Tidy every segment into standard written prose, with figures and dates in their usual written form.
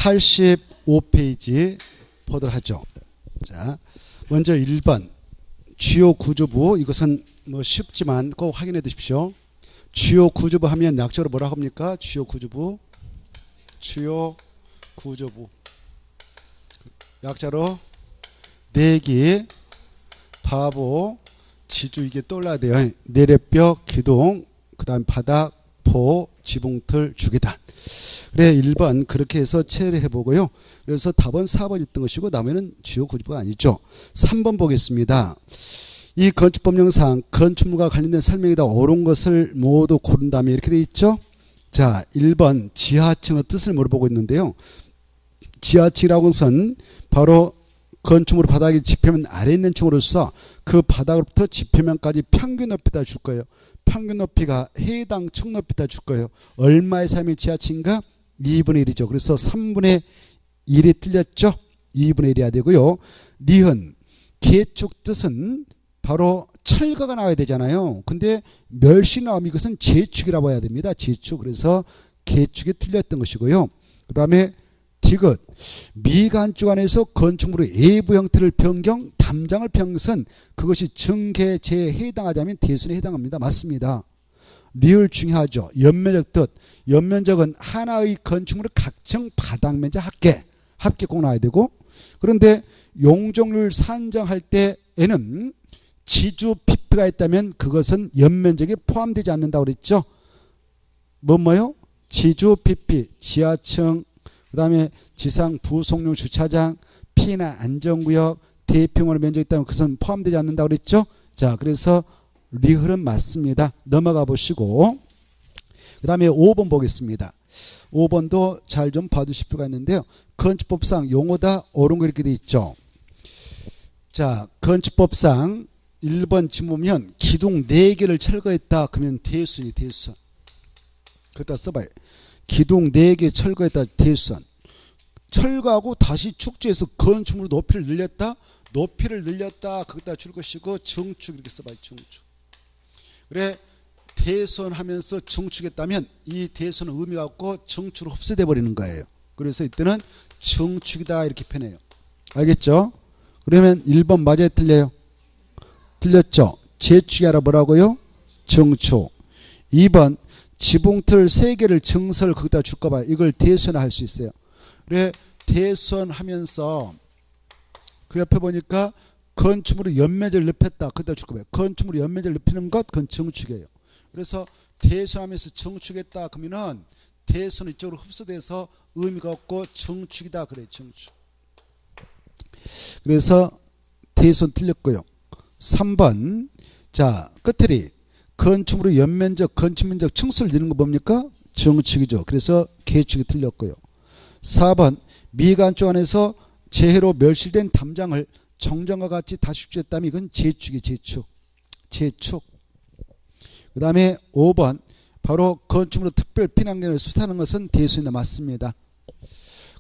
85페이지 보도록 하죠. 자, 먼저 1번 주요 구조부. 이것은 뭐 쉽지만 꼭 확인해 두십시오. 주요 구조부 하면 약자로 뭐라고 합니까? 주요 구조부. 주요 구조부. 약자로 내기, 바보, 지주. 이게 떠올라야 돼요. 내래뼈, 기둥, 그 다음 바닥, 포, 지붕틀, 주계단. 그래 1번 그렇게 해서 체를 해보고요. 그래서 답은 4번 있던 것이고 나머지는 주요 구조부가 아니죠. 3번 보겠습니다. 이 건축법령상 건축물과 관련된 설명에다 옳은 것을 모두 고른 다음에 이렇게 돼 있죠. 자, 1번 지하층의 뜻을 물어보고 있는데요. 지하층이라고 것은 바로 건축물 바닥이 지표면 아래 있는 층으로서 그 바닥으로부터 지표면까지 평균 높이다 줄 거예요. 평균 높이가 해당 층 높이다 줄 거예요. 얼마의 삶의 지하층인가? 2분의 1이죠. 그래서 3분의 1이 틀렸죠. 2분의 1이어야 되고요. 니은 계축 뜻은 바로 철거가 나와야 되잖아요. 근데 멸시 나오면 이것은 재축이라고 해야 됩니다. 재축. 그래서 계축이 틀렸던 것이고요. 그 다음에 디귿 미간축 안에서 건축물의 외부 형태를 변경, 담장을 변경 것은 그것이 증개제에 해당하자면 대순에 해당합니다. 맞습니다. 리을 중요하죠. 연면적 뜻. 연면적은 하나의 건축물의 각층 바닥면적 합계 꼭 나와야 되고, 그런데 용적률 산정할 때에는 지주 PP가 있다면 그것은 연면적에 포함되지 않는다고 그랬죠. 뭐요? 지주 PP, 지하층, 그 다음에 지상 부속용 주차장, 피나 안전구역, 대평원의 면적이 있다면 그것은 포함되지 않는다고 그랬죠. 자, 그래서 리을은 맞습니다. 넘어가 보시고 그 다음에 5번 보겠습니다. 5번도 잘 좀 봐두실 필요가 있는데요. 건축법상 용어다 옳은 거 이렇게 돼 있죠. 자, 건축법상 1번 지금 보면 기둥 4개를 철거했다. 그러면 대수니 대수선. 그기다 써봐요. 기둥 4개 철거했다. 대수선. 철거하고 다시 축조해서 건축물로 높이를 늘렸다. 높이를 늘렸다. 거기다 줄 것이고 증축 이렇게 써봐요. 증축. 그래 대수선하면서 증축했다면 이 대수선은 의미가 없고 증축으로 흡수돼 버리는 거예요. 그래서 이때는 증축이다 이렇게 표현해요. 알겠죠? 그러면 1번 맞아요? 틀려요? 틀렸죠? 재축이 아니라 뭐라고요? 증축. 2번 지붕틀 3개를 증설 거기다 줄까 봐요. 이걸 대수선할 수 있어요. 그래 대수선하면서 그 옆에 보니까 건축물의 연면적을 높였다. 거기다 줄까 봐요. 건축물의 연면적을 높이는 것 그건 증축이에요. 그래서 대수선하면서 증축했다 그러면은 대수선 이쪽으로 흡수돼서 의미가 없고 증축이다 그래요. 증축. 그래서 대수선 틀렸고요. 3번 자 끝들이 건축물의 연면적, 건축면적 층수를 내는 거 뭡니까? 증축이죠. 그래서 계축이 틀렸고요. 4번 미간축 안에서 재해로 멸실된 담장을 정정과 같이 다시 축조했다면 이건 재축이 재축. 그 다음에 5번 바로 건축물의 특별 피난경을 수사하는 것은 대수인데 맞습니다.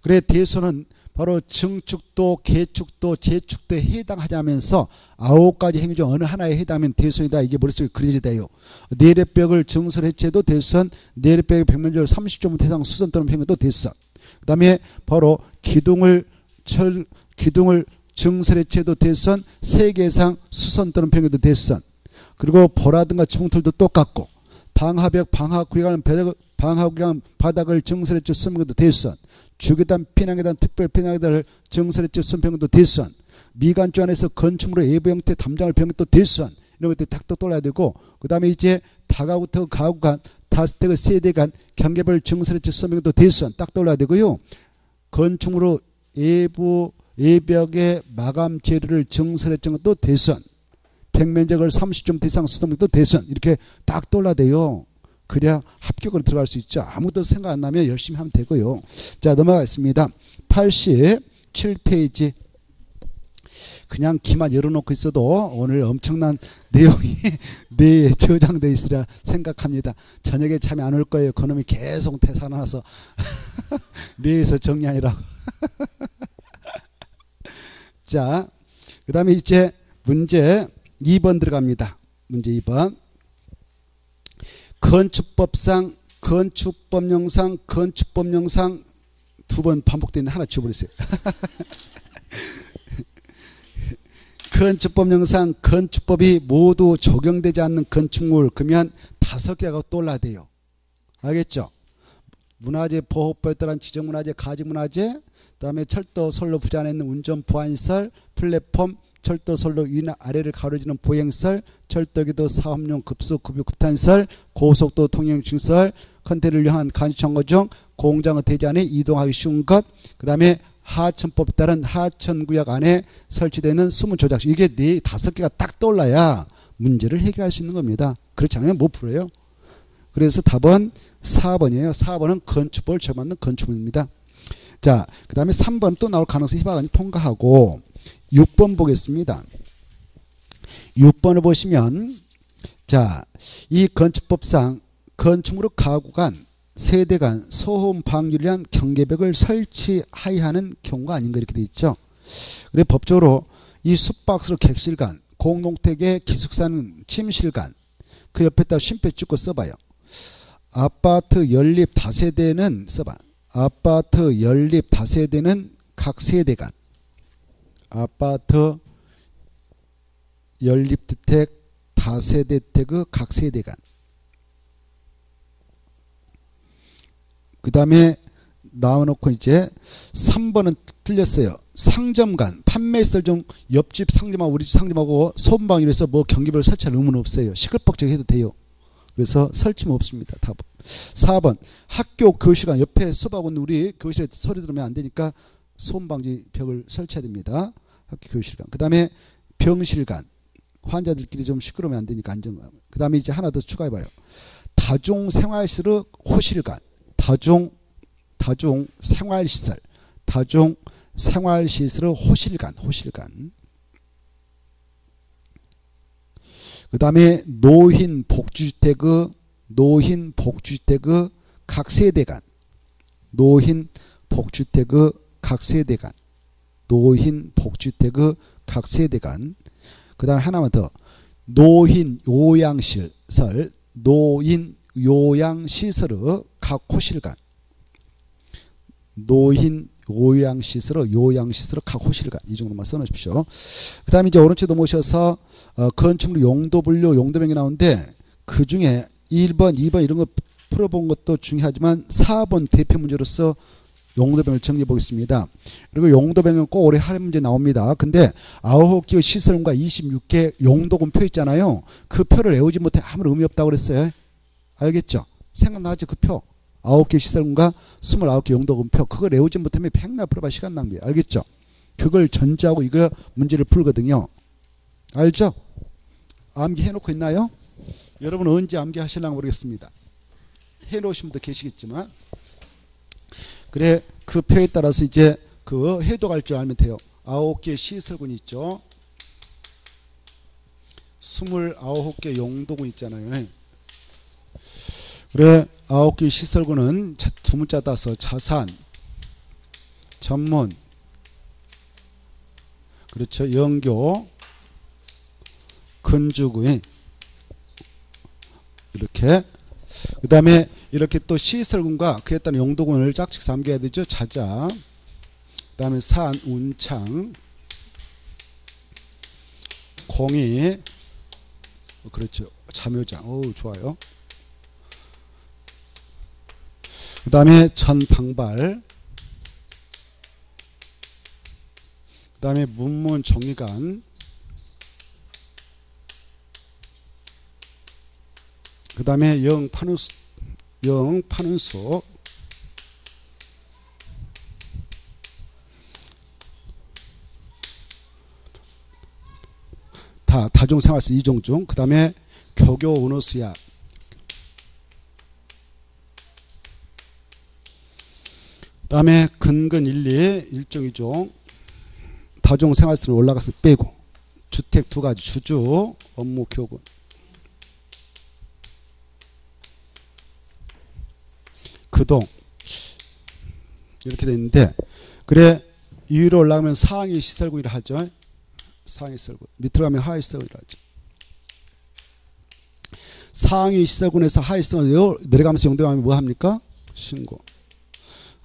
그래 대수는 바로 증축도, 계축도, 재축도에 해당하자면서 9가지 행위 중 어느 하나에 해당하면 대수이다. 이게 머릿속에 그려져요. 내래벽을 증설 해체도 대수선, 내래벽의 벽면적을 30.5 이상 수선 또는 평균도 대수선. 그 다음에 바로 기둥을 증설 해체도 대수선, 3개 이상 수선 또는 평균도 대수선. 그리고 보라든가 지붕틀도 똑같고 방화벽, 방화구역은 바닥을 증설해체 수선평균도 대수선. 주계단, 피난계단, 특별 피난계단을 증설해체 수선평균도 대수선. 미간축 안에서 건축물의 외부 형태 담장을 변경도 대수선. 이런 것들이 딱 떠올라야 되고, 그 다음에 이제 다가구부터 가구간, 다스텍 세대간 경계별 증설해체 수선평균도 대수선 딱 떠올라야 되고요. 건축물의 외벽의 마감 재료를 증설했던 것도 대수선. 평면적을 30점 이상 수선평균도 대수선. 이렇게 딱 떠올라야 돼요. 그래야 합격으로 들어갈 수 있죠. 아무도 생각 안 나면 열심히 하면 되고요. 자, 넘어가겠습니다. 87페이지. 그냥 기만 열어놓고 있어도 오늘 엄청난 내용이 뇌에 저장되어 있으리라 생각합니다. 저녁에 잠이 안 올 거예요. 그놈이 계속 되살아나서 뇌에서 정리하느라고. 자, 그 다음에 이제 문제 2번 들어갑니다. 문제 2번. 건축법상, 건축법령상 두 번 반복되는데 하나 지워버렸어요. 건축법령상 건축법이 모두 적용되지 않는 건축물 그러면 5개가 떠올라야 돼요. 알겠죠? 문화재 보호법에 따른 지정문화재, 가지문화재, 그다음에 철도 선로 부지 안에 있는 운전 보안시설, 플랫폼, 철도 선로 위나 아래를 가로지는 보행시설, 철도기도 사업용 급수 급유 급탄시설, 고속도 통행시설, 컨테이너를 위한 간이청거 중 공장의 대지 안에 이동하기 쉬운 것, 그 다음에 하천법에 따른 하천구역 안에 설치되는 수문 조작식. 이게 5개가 딱 떠올라야 문제를 해결할 수 있는 겁니다. 그렇지 않으면 못 풀어요. 그래서 답은 4번이에요. 4번은 건축법을 적용하는 건축물입니다. 자, 그 다음에 3번 또 나올 가능성이 희박하니 통과하고 6번 보겠습니다. 6번을 보시면 자, 이 건축법상 건축물의 가구 간, 세대 간 소음 방류를 위한 경계벽을 설치하여야 하는 경우가 아닌가 이렇게 돼 있죠. 그래 법적으로 이 숙박스러 객실 간, 공동택의 기숙사는 침실 간, 그 옆에다 쉼표 찍고 써봐요. 아파트 연립 다세대는 써봐. 아파트 연립 다세대는 각 세대 간. 아파트 연립주택 다세대택의 각 세대 간. 그 다음에 나와놓고 이제 3번은 틀렸어요. 상점 간, 판매시설 중 옆집 상점하고 우리 집 상점하고 소음방위에서 뭐 경계벽을 설치할 의무는 없어요. 시끌벅적 해도 돼요. 그래서 설치면 없습니다. 답은. 4번 학교 교실간 옆에 수업하고 있는 우리 교실에 소리 들으면 안 되니까 소음방지 벽을 설치해야 됩니다. 학교 교실간. 그 다음에 병실간. 환자들끼리 좀 시끄러우면 안 되니까 안정감. 그 다음에 이제 하나 더 추가해봐요. 다중생활시설의 호실간. 다중 생활시설. 다중 생활시설의 호실간. 그 다음에 노인 복지주택의 각 세대간. 노인 복지주택의 각 세대간. 그 다음에 하나만 더. 노인 요양시설. 각 호실간. 노인 요양시설의 각 호실간. 이 정도만 써놓으십시오. 그 다음에 이제 오른쪽 넘어오셔서 건축물 용도 분류, 용도명이 나오는데 그 중에 1번, 2번 이런 거 풀어본 것도 중요하지만 4번 대표 문제로서 용도명을 정리해 보겠습니다. 그리고 용도명은 꼭 올해 할 문제 나옵니다. 근데 9개의 시설과 26개 용도군 표 있잖아요. 그 표를 외우지 못해 아무런 의미 없다고 그랬어요. 알겠죠? 생각나죠? 그 표. 9개 시설군과 29개 용도군 표. 그걸 외우지 못하면 백날 풀어봐 시간 낭비. 알겠죠? 그걸 전제하고 이거 문제를 풀거든요. 알죠? 암기 해놓고 있나요? 여러분 언제 암기 하실랑지 모르겠습니다. 해놓으신 분도 계시겠지만. 그래 그 표에 따라서 이제 그 해도 갈 줄 알면 돼요. 9개 시설군이 있죠. 29개 용도군 있잖아요. 그래 9개 시설군은 두 문자 따서 자산, 전문, 그렇죠. 영교, 건축의 이렇게. 그 다음에 이렇게 또 시설군과 그에 따른 용도군을 짝짓 삼겨야 되죠. 자자. 그 다음에 산, 운창, 공이, 그렇죠. 참여장. 오, 좋아요. 그 다음에 전방발. 그 다음에 문문 정리관. 그 다음에 영판운수. 다중생활시 이종중. 그 다음에 교교 은호수약. 그 다음에 근근 1, 2 1종 2종. 다중생활시는 올라가서 빼고. 주택 2가지 주주 업무 교군. 그동 이렇게 돼 있는데 그래 위로 올라가면 상위 시설군이라 하죠. 상위 시설군. 밑으로 가면 하위 시설군이라 하죠. 상위 시설군에서 하위 시설군으로 내려가면서 용도하면 뭐 합니까? 신고.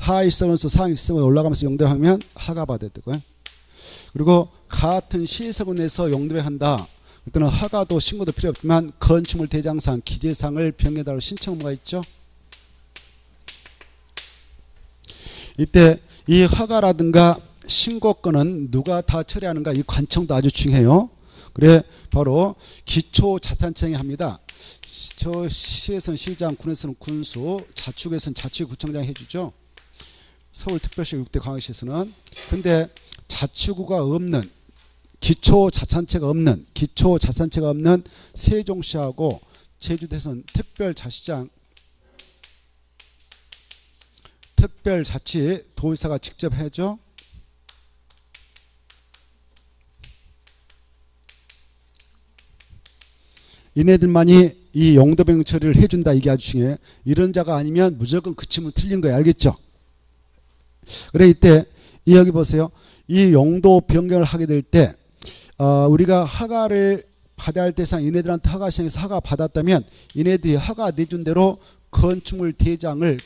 하위성에서 상위성으로 올라가면서 용도하면 하가 받아야 되고요. 그리고 같은 시세군에서 용도한다. 그때는 하가도 신고도 필요 없지만 건축물 대장상, 기재상을 병에달라고 신청무가 있죠. 이때 이 허가라든가 신고권은 누가 다 처리하는가 이 관청도 아주 중요해요. 그래 바로 기초자산청이 합니다. 저 시에서는 시장, 군에서는 군수, 자축에서는 자치구청장이 해주죠. 서울특별시 6대 광역시에서는. 근데 자치구가 없는 기초자산체가 없는 세종시하고 제주도에서는 특별자치 도의사가 직접 해줘. 이네들만이 이 용도변경 처리를 해준다. 이게 아주 중요해. 이런 자가 아니면 무조건 그치면 틀린 거예요. 알겠죠? 그래 이때 이 여기 보세요. 이 용도 변경을 하게 될 때 우리가 허가를 받아야 할 대상 이네들한테 허가 시행해서 허가 받았다면 이네들이 허가 내준 대로 건축물 대장을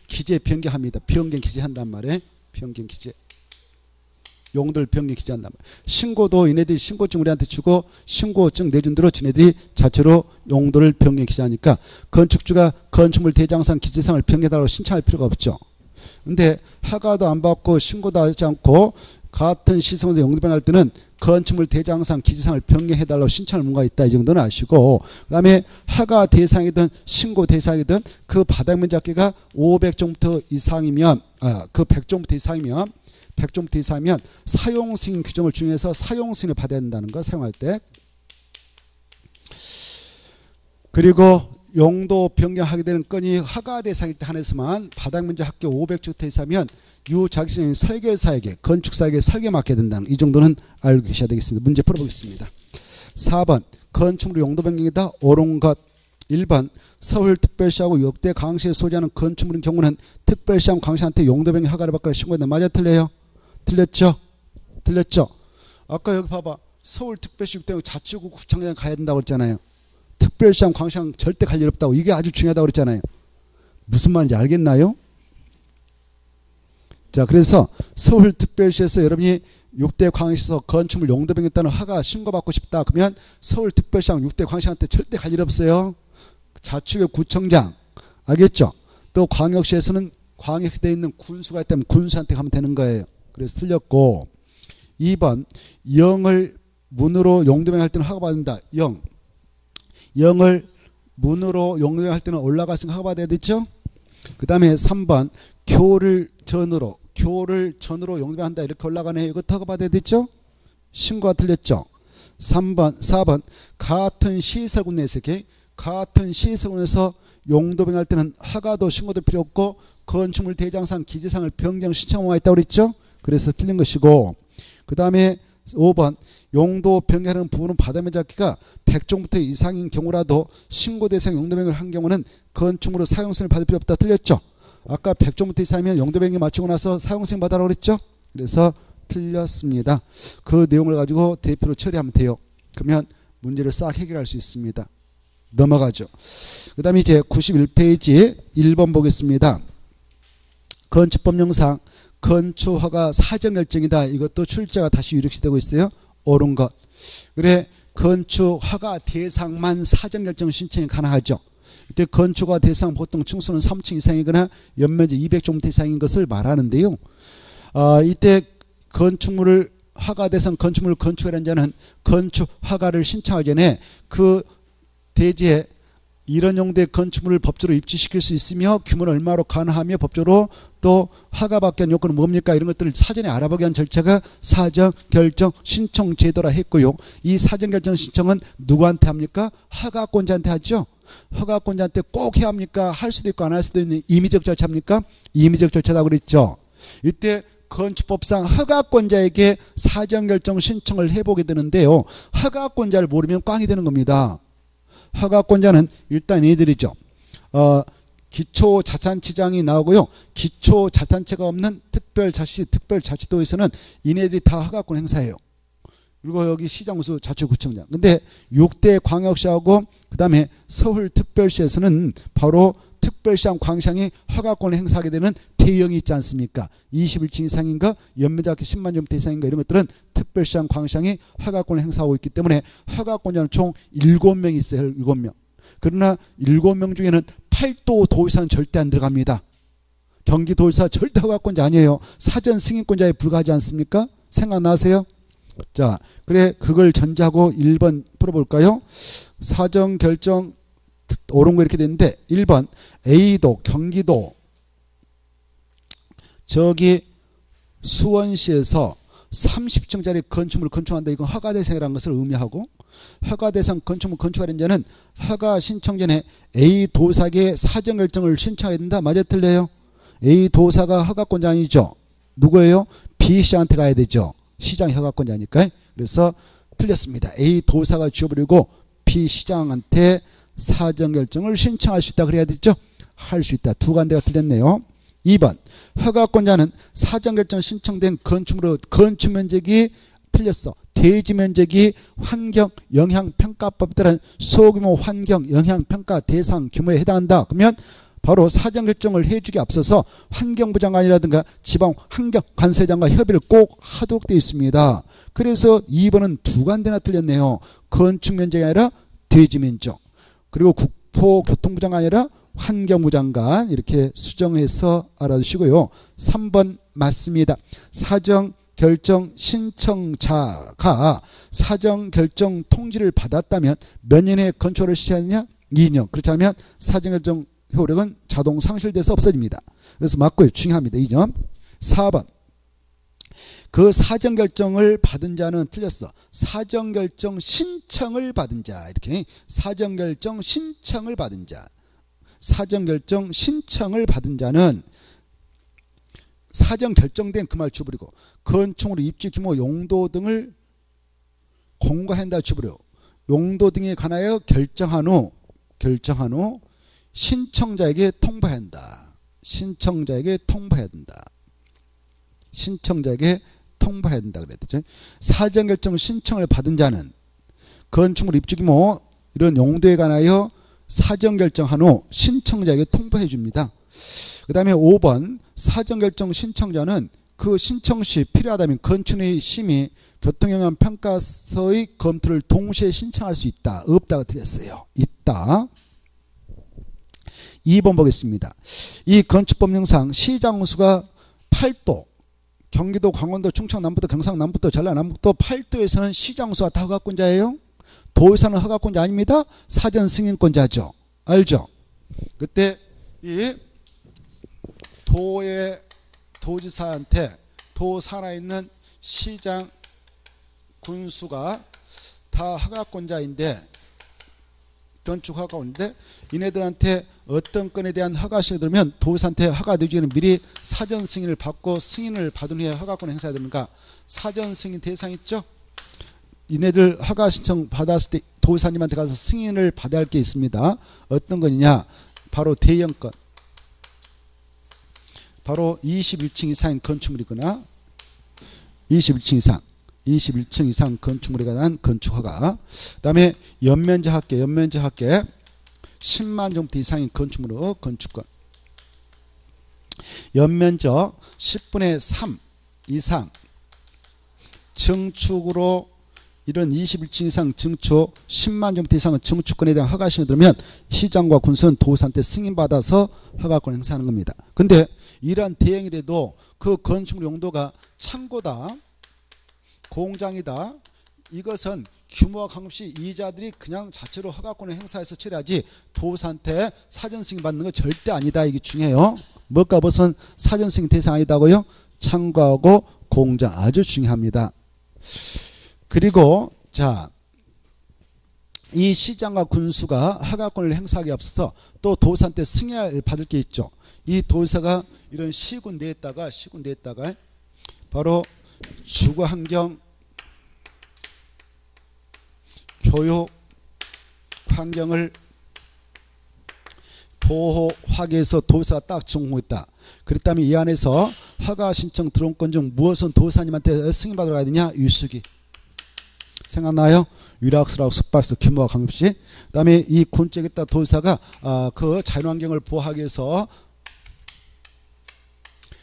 기재 변경합니다. 변경 기재한단 말이에요. 변경 기재. 용도를 변경 기재한단 말이에요. 신고도 이네들이 신고증 우리한테 주고 신고증 내준 대로 지네들이 자체로 용도를 변경 기재하니까 건축주가 건축물 대장상 기재상을 변경해달라고 신청할 필요가 없죠. 근데 허가도 안 받고 신고도 하지 않고 같은 시성에서 용도변경할 때는 건축물 대장상 기재상을 변경해달라고 신청할 문구가 있다. 이 정도는 아시고 그 다음에 허가 대상이든 신고 대상이든 그 바닥면적기가 500제곱미터 이상이면 그 100제곱미터 이상이면 사용승인 규정을 중에서 사용승인을 받아야 된다는 거 사용할 때. 그리고 용도 변경하게 되는 건이 허가 대상일 때 한해서만 바닥면적 합계 500제곱미터 이상이면 유자격증인 설계사에게 건축사에게 설계 맡겨야 된다는 이 정도는 알고 계셔야 되겠습니다. 문제 풀어보겠습니다. 4번 건축물 용도 변경이다. 옳은 것. 1번 서울특별시하고 역대 광역시에 소지하는 건축물인 경우는 특별시하고 광역시한테 용도 변경 허가를 받거나 신고한다. 맞아 틀려요? 틀렸죠? 아까 여기 봐봐. 서울특별시 6대 자치구 구청장 가야 된다고 그랬잖아요. 특별시장 광역시장 절대 갈 일 없다고. 이게 아주 중요하다고 그랬잖아요. 무슨 말인지 알겠나요? 자, 그래서 서울특별시에서 여러분이 6대 광역시에서 건축물 용도 변경 따는 허가 신고받고 싶다. 그러면 서울특별시장 6대 광역시한테 절대 갈 일 없어요. 자축의 구청장. 알겠죠? 또 광역시에서는 광역시대에 있는 군수가 있다면 군수한테 가면 되는 거예요. 그래서 틀렸고 2번 0을 문으로 용도 변경할 때는 허가 받는다. 0을 문으로 용도 변경할 때는 올라갔으면 허가 받아야 되죠? 그 다음에 3번 교를 전으로 용도 변경한다. 이렇게 올라가네. 이것도 허가 받아야 되죠? 신고가 틀렸죠? 4번 같은 시설군 내에서 용도 변경할 때는 허가도 신고도 필요 없고 건축물 대장상 기재상을 변경 신청하고 있다고 그랬죠? 그래서 틀린 것이고 그 다음에 5번 용도 변경하는 부분은 바닥면적기가 100제곱미터 이상인 경우라도 신고 대상 용도 변경을 한 경우는 건축물로 사용승인을 받을 필요 없다. 틀렸죠? 아까 100제곱미터 이상이면 용도 변경 마치고 나서 사용승인 받아라고 그랬죠? 그래서 틀렸습니다. 그 내용을 가지고 대표로 처리하면 돼요. 그러면 문제를 싹 해결할 수 있습니다. 넘어가죠. 그 다음에 이제 91페이지 1번 보겠습니다. 건축법령상 건축허가 사전결정이다. 이것도 출제가 다시 유력시되고 있어요. 옳은 것. 그래 건축허가 대상만 사전결정 신청이 가능하죠. 이때 건축허가 대상 보통 층수는 3층 이상이거나 연면적 200제곱미터 이상인 것을 말하는데요. 이때 건축물을 허가 대상 건축물을 건축하는 자는 건축허가를 신청하기 전에 그 대지에 이런 용도의 건축물을 법적으로 입지시킬 수 있으며 규모는 얼마로 가능하며 법적으로 또 허가받기 위한 요건은 뭡니까? 이런 것들을 사전에 알아보기 위한 절차가 사전결정 신청 제도라 했고요. 이 사전결정 신청은 누구한테 합니까? 허가권자한테 하죠. 허가권자한테 꼭 해야 합니까? 할 수도 있고 안 할 수도 있는 임의적 절차입니까? 임의적 절차라고 그랬죠. 이때 건축법상 허가권자에게 사전결정 신청을 해보게 되는데요. 허가권자를 모르면 꽝이 되는 겁니다. 허가권자는 일단 얘들이죠. 기초자산지장이 나오고요. 기초자산체가 없는 특별자치도에서는 이네들이 다 허가권 행사해요. 그리고 여기 시장수 자치구청장. 근데 6대 광역시하고 그 다음에 서울특별시에서는 바로 특별시장 광시장이 허가권을 행사하게 되는 대형이 있지 않습니까? 21층 이상인가 연면적 10만 제곱미터 이상인가 이런 것들은 특별시장 광시장이 허가권을 행사하고 있기 때문에 허가권자는 총 7명 있어요. 7명. 그러나 7명 중에는 8도 도의사는 절대 안 들어갑니다. 경기도의사 절대 허가권자 아니에요. 사전 승인권자에 불과하지 않습니까? 생각나세요? 자, 그래 그걸 전제하고 1번 풀어볼까요? 사전 결정 옳은 거 이렇게 되는데 1번 A도 경기도 저기 수원시에서 30층짜리 건축물을 건축한다. 이건 허가대상이라는 것을 의미하고 허가대상 건축물 건축하는 자는 허가 신청 전에 A 도사에게 사전 결정을 신청해야 된다. 맞아 틀려요? A 도사가 허가권자 아니죠. 누구예요? B 시장한테 가야 되죠. 시장 허가권자니까. 그래서 틀렸습니다. A 도사가 지어버리고 B 시장한테 사전 결정을 신청할 수 있다 그래야 되죠. 할 수 있다. 두 간대가 틀렸네요. 2번 허가권자는 사전 결정 신청된 건축물의 건축 면적이 틀렸어. 대지 면적이 환경 영향 평가법에 따른 소규모 환경 영향 평가 대상 규모에 해당한다. 그러면 바로 사전 결정을 해주기 앞서서 환경부 장관이라든가 지방 환경관세장과 협의를 꼭 하도록 되어 있습니다. 그래서 2번은 두 간대나 틀렸네요. 건축 면적이 아니라 대지 면적. 그리고 국토교통부 장관이 아니라 환경부 장관 이렇게 수정해서 알아두시고요. 3번 맞습니다. 사전 결정 신청자가 사전 결정 통지를 받았다면 몇 년에 건축을 시작하느냐? 2년. 그렇지 않으면 사전 결정 효력은 자동 상실돼서 없어집니다. 그래서 맞고요. 중요합니다. 2점. 4번. 그 사전 결정을 받은 자는 틀렸어. 사전 결정 신청을 받은 자. 이렇게 사전 결정 신청을 받은 자. 사전 결정 신청을 받은 자는 사전 결정된 그 말 주버리고 건축물 입지 규모 용도 등을 공고한다 주버려. 용도 등에 관하여 결정한 후 신청자에게 통보해야 한다. 신청자에게 통보해야 된다. 신청자에게 통보해야 된다 그랬죠. 사전 결정 신청을 받은 자는 건축물 입지 규모 이런 용도에 관하여 사전 결정한 후 신청자에게 통보해 줍니다. 그 다음에 5번 사전 결정 신청자는 그 신청 시 필요하다면 건축의 심의 교통영향 평가서의 검토를 동시에 신청할 수 있다. 없다가 틀렸어요. 있다. 2번 보겠습니다. 이 건축법령상 시장수가 8도 경기도 강원도 충청 남부도 경상 남부도 전라 남북도 8도에서는 시장수가 다 허가권자예요. 도의사는 허가권자 아닙니다. 사전 승인권자죠. 알죠? 그때 이 도의 도지사한테 도 살아있는 시장 군수가 다 허가권자인데 건축 허가인데 이네들한테 어떤 건에 대한 허가시가 들면 도지사한테 허가 되기 전에 미리 사전 승인을 받고 승인을 받은 후에 허가권을 행사해야 됩니까? 사전 승인 대상 있죠? 이네들 허가 신청 받았을 때 도지사님한테 가서 승인을 받아야 할 게 있습니다. 어떤 거냐? 바로 대형 건. 바로 21층 이상인 건축물이거나 21층 이상 건축물에 관한 건축허가. 그 다음에 연면적 합계 10만 제곱미터 이상인 건축물로 건축권. 연면적 10분의 3 이상 증축으로 이런 21층 이상 증축 10만 제곱미터 이상은 증축권에 대한 허가신이 들면 시장과 군수는 도지사한테 승인받아서 허가권 행사하는 겁니다. 근데 이러한 대형이라도 그 건축물 용도가 창고다 공장이다 이것은 규모와 관계없이 이자들이 그냥 자체로 허가권을 행사해서 처리하지 도지사한테 사전 승인 받는 거 절대 아니다. 이게 중요해요. 뭘까 무슨 사전 승인 대상 아니다고요? 창고하고 공장 아주 중요합니다. 그리고 자, 이 시장과 군수가 허가권을 행사하기 앞서서 또 도지사한테 승인을 받을 게 있죠. 이 도지사가 이런 시군 내에다가 바로 주거환경 교육 환경을 보호하기 위해서 도지사가 딱 전공했다. 그렇다면 이 안에서 허가 신청 들어온 건 중 무엇은 도지사님한테 승인받으러 가야 되냐? 유수기. 생각나요? 유락설하고 숙박설 규모와 관계없이. 그 다음에 이 군책에다 도지사가 그 자연환경을 보호하기 위해서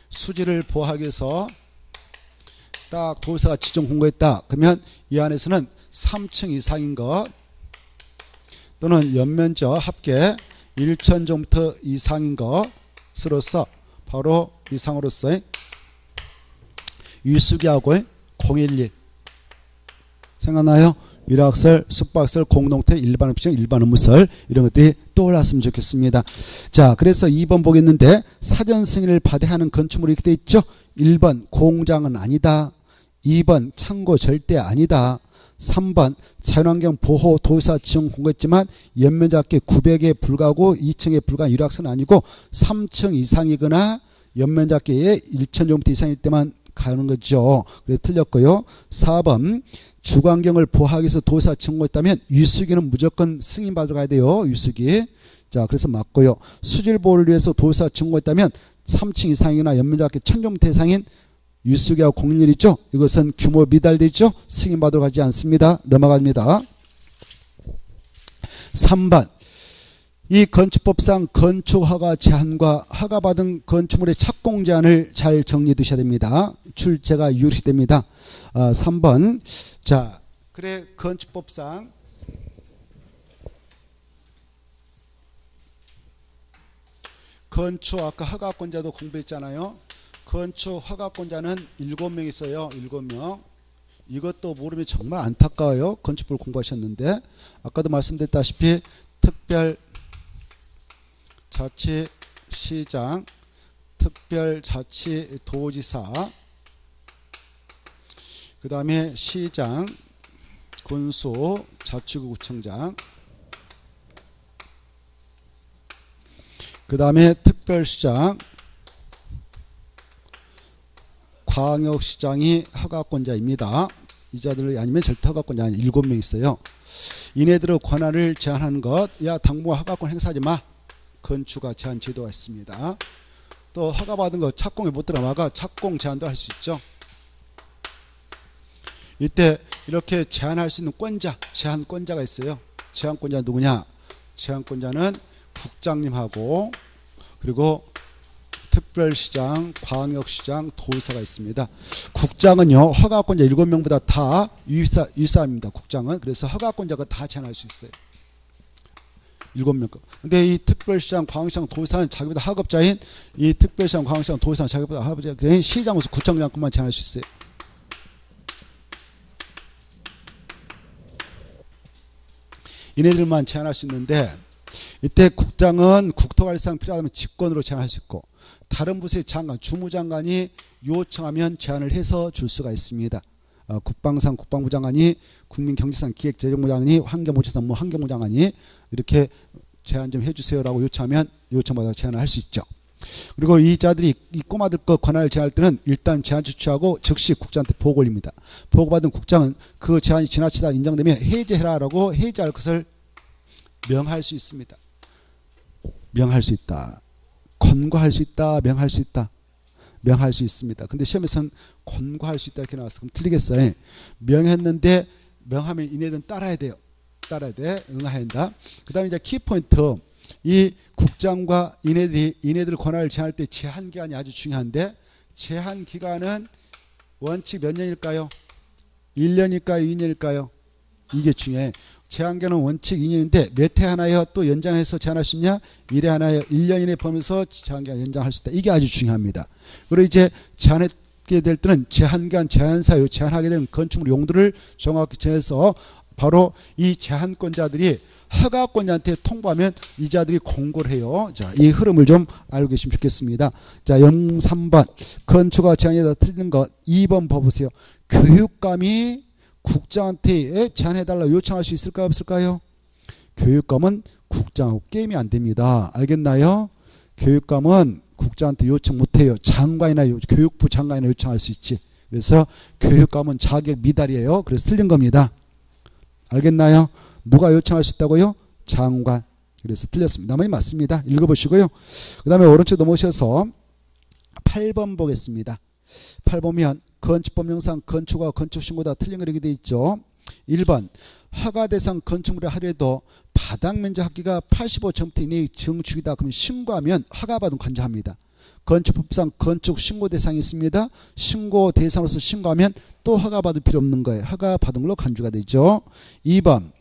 수지를 보호하기 위해서 딱 도지사가 지정 공고했다. 그러면 이 안에서는 3층 이상인 것 또는 연면적 합계 1,000제곱미터 이상인 것으로서 바로 이상으로서의 유수기하고 011 생각나요? 유락설, 숙박설, 공동태, 일반 업종, 일반 업무설 이런 것들이 떠올랐으면 좋겠습니다. 자, 그래서 2번 보겠는데 사전 승인을 받아야 하는 건축물이 이렇게 돼 있죠. 1번 공장은 아니다. 2번 창고 절대 아니다. 3번 자연환경 보호 도지사 지정 공고했지만 연면적합계 900에 불과하고 2층에 불과한 유락설은 아니고 3층 이상이거나 연면적합계의 1,000제곱미터 이상일 때만 가는 거죠. 그래서 틀렸고요. 4번 주관경을 보호하기 위해서 도지사 청구했다면 유수기는 무조건 승인받으러 가야 돼요. 유수기. 자, 그래서 맞고요. 수질 보호를 위해서 도지사 청구했다면 3층 이상이나 연면적합계 1,000제곱미터 이상인 유수기하고 공률 있죠. 이것은 규모 미달되죠. 승인받으러 가지 않습니다. 넘어갑니다. 3번 이 건축법상 건축허가 제한과 허가받은 건축물의 착공 제한을 잘 정리해 두셔야 됩니다. 출제가 유리됩니다. 3번 자 그래 건축법상 건축 아까 허가권자도 공부했잖아요. 건축 허가권자는 7명 있어요. 7명. 이것도 모르면 정말 안타까워요. 건축법을 공부하셨는데 아까도 말씀드렸다시피 특별자치시장, 특별자치도지사, 그 다음에 시장, 군수, 자치구청장, 그 다음에 특별시장, 광역시장이 허가권자입니다. 이 자들이 아니면 절대 허가권자 아니 7명 있어요. 이네들의 권한을 제한하는 것, 야 당분간 허가권 행사하지 마. 건축가 제한 제도가 있습니다. 또 허가받은 거 착공에 못 들어가가 착공 제한도 할 수 있죠. 이때 이렇게 제한할 수 있는 권자, 제한권자가 있어요. 제한권자 누구냐? 제한권자는 국장님하고 그리고 특별시장, 광역시장, 도지사가 있습니다. 국장은요 허가권자 7명보다 다 유사합니다. 국장은. 그래서 허가권자가 다 제한할 수 있어요. 7명. 근데 이 특별시장, 광역시장, 도지사는 자기보다 하급자인 이 특별시장, 광역시장, 도지사는 자기보다 하급자인 시장으로서 구청장급만 제한할 수 있어요. 이네들만 제한할 수 있는데 이때 국장은 국토관리상 필요하다면 직권으로 제한할 수 있고 다른 부서의 장관, 주무장관이 요청하면 제한을 해서 줄 수가 있습니다. 국방상 국방부 장관이, 국민경제상 기획재정부 장관이, 환경부처상 환경부 장관이 이렇게 제한 좀 해주세요라고 요청하면 요청받아 제한을 할 수 있죠. 그리고 이 자들이 이 꼬마들 거 권한을 제한할 때는 일단 제한 조치하고 즉시 국장한테 보고 올립니다. 보고받은 국장은 그 제한이 지나치다 인정되면 해제해라라고 해제할 것을 명할 수 있습니다. 명할 수 있다. 권고할 수 있다. 명할 수 있다. 명할 수 있습니다. 근데 시험에서는 권고할 수 있다 이렇게 나왔어. 그럼 틀리겠어요. 명했는데 명하면 이네들은 따라야 돼요. 따라야 돼. 응해야 한다. 그 다음에 이제 키포인트. 이 국장과 이네들 권한을 제한할 때 제한기간이 아주 중요한데 제한기간은 원칙 몇 년일까요? 1년일까요? 2년일까요? 이게 중요해. 제한기간은 원칙 2년인데 몇 해 하나요? 또 연장해서 제한할 수 있냐? 1회 하나요? 1년 이내 범위에서 제한기간 연장할 수 있다. 이게 아주 중요합니다. 그리고 이제 제한하게 될 때는 제한기간, 제한사유, 제한하게 되는 건축물 용도를 정확히 정해서 바로 이 제한권자들이 허가권자한테 통보하면 이 자들이 공고를 해요. 자, 이 흐름을 좀 알고 계시면 좋겠습니다. 자, 03번 건축가 제한에다 틀린 것 2번 봐보세요. 교육감이 국장한테 제한해달라 요청할 수 있을까요? 없을까요? 교육감은 국장하고 게임이 안 됩니다. 알겠나요? 교육감은 국장한테 요청 못해요. 장관이나 교육부 장관이나 요청할 수 있지. 그래서 교육감은 자격 미달이에요. 그래서 틀린 겁니다. 알겠나요? 누가 요청할 수 있다고요? 장관. 그래서 틀렸습니다. 나머지 맞습니다. 읽어보시고요. 그 다음에 오른쪽 넘어오셔서 8번 보겠습니다. 8 보면 건축법령상 건축과 건축신고 다 틀린 거 이렇게 돼 있죠. 1번 허가 대상 건축물을 하려도 바닥 면적 합계가 85제곱미터 이내의 증축이다. 그러면 신고하면 허가받은 건조합니다. 건축법상 건축 신고 대상이 있습니다. 신고 대상으로서 신고하면 또 허가받을 필요 없는 거예요. 허가받은 걸로 간주가 되죠. 2번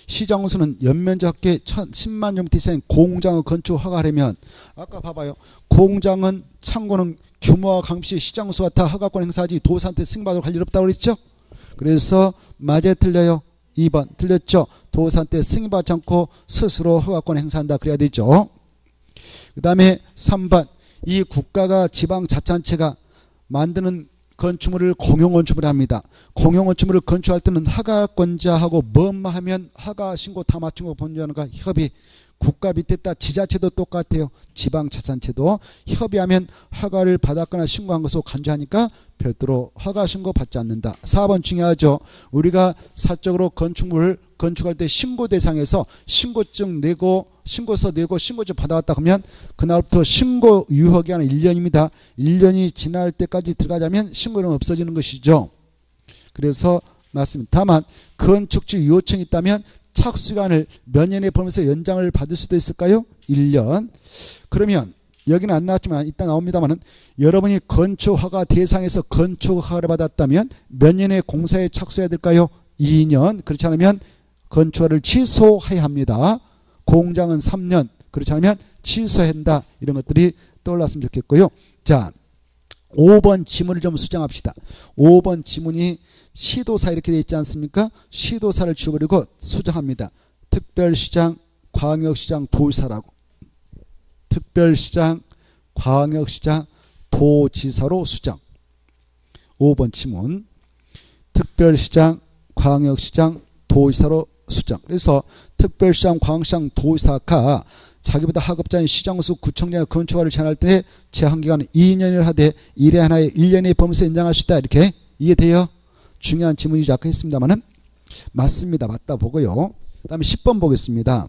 시장우수는 연면적 합계 10만 제곱미터 이상의 공장을 건축 허가하려면 아까 봐봐요. 공장은 창고는 규모와 강시 시장우수가 다 허가권 행사하지 도사한테 승인받을 할 일 없다고 그랬죠. 그래서 맞아요 틀려요. 2번 틀렸죠. 도사한테 승인받지 않고 스스로 허가권 행사한다 그래야 되죠. 그 다음에 3번 이 국가가 지방자치단체가 만드는 건축물을 공용건축물을 합니다. 공용건축물을 건축할 때는 허가권자하고 뭐만 하면 허가 신고 다 맞춘 거 본주하는가 협의. 국가 밑에 있다 지자체도 똑같아요. 지방자치단체도 협의하면 허가를 받았거나 신고한 것으로 간주하니까 별도로 허가 신고 받지 않는다. 4번 중요하죠. 우리가 사적으로 건축물을 건축할 때 신고 대상에서 신고증 내고 신고서 내고 신고증 받아왔다 그러면 그날부터 신고 유효 기간은 1년입니다. 1년이 지날 때까지 들어가자면 신고는 없어지는 것이죠. 그래서 맞습니다. 다만 건축주 요청이 있다면 착수기간을 몇 년에 보면서 연장을 받을 수도 있을까요? 1년. 그러면 여기는 안 나왔지만 이따 나옵니다만은 여러분이 건축허가 대상에서 건축허가를 받았다면 몇 년에 공사에 착수해야 될까요? 2년. 그렇지 않으면 건축허가를 취소해야 합니다. 공장은 3년. 그렇지 않으면 취소해야 한다. 이런 것들이 떠올랐으면 좋겠고요. 자, 5번 지문을 좀 수정합시다. 5번 지문이 시도사 이렇게 되어 있지 않습니까? 시도사를 지워버리고 수정합니다. 특별시장, 광역시장, 도지사라고. 특별시장, 광역시장, 도지사로 수정. 5번 지문. 특별시장, 광역시장, 도지사로 수정. 그래서 특별시장, 광역시장, 도지사가 자기보다 하급자인 시장수 구청장의 건축허가를 제한할 때 제한기간은 2년을 하되 1회 하나에 1년에 범위에서 연장할 수 있다. 이렇게 이해돼요? 중요한 지문이죠. 아까 했습니다만은 맞습니다. 맞다 보고요. 그 다음에 10번 보겠습니다.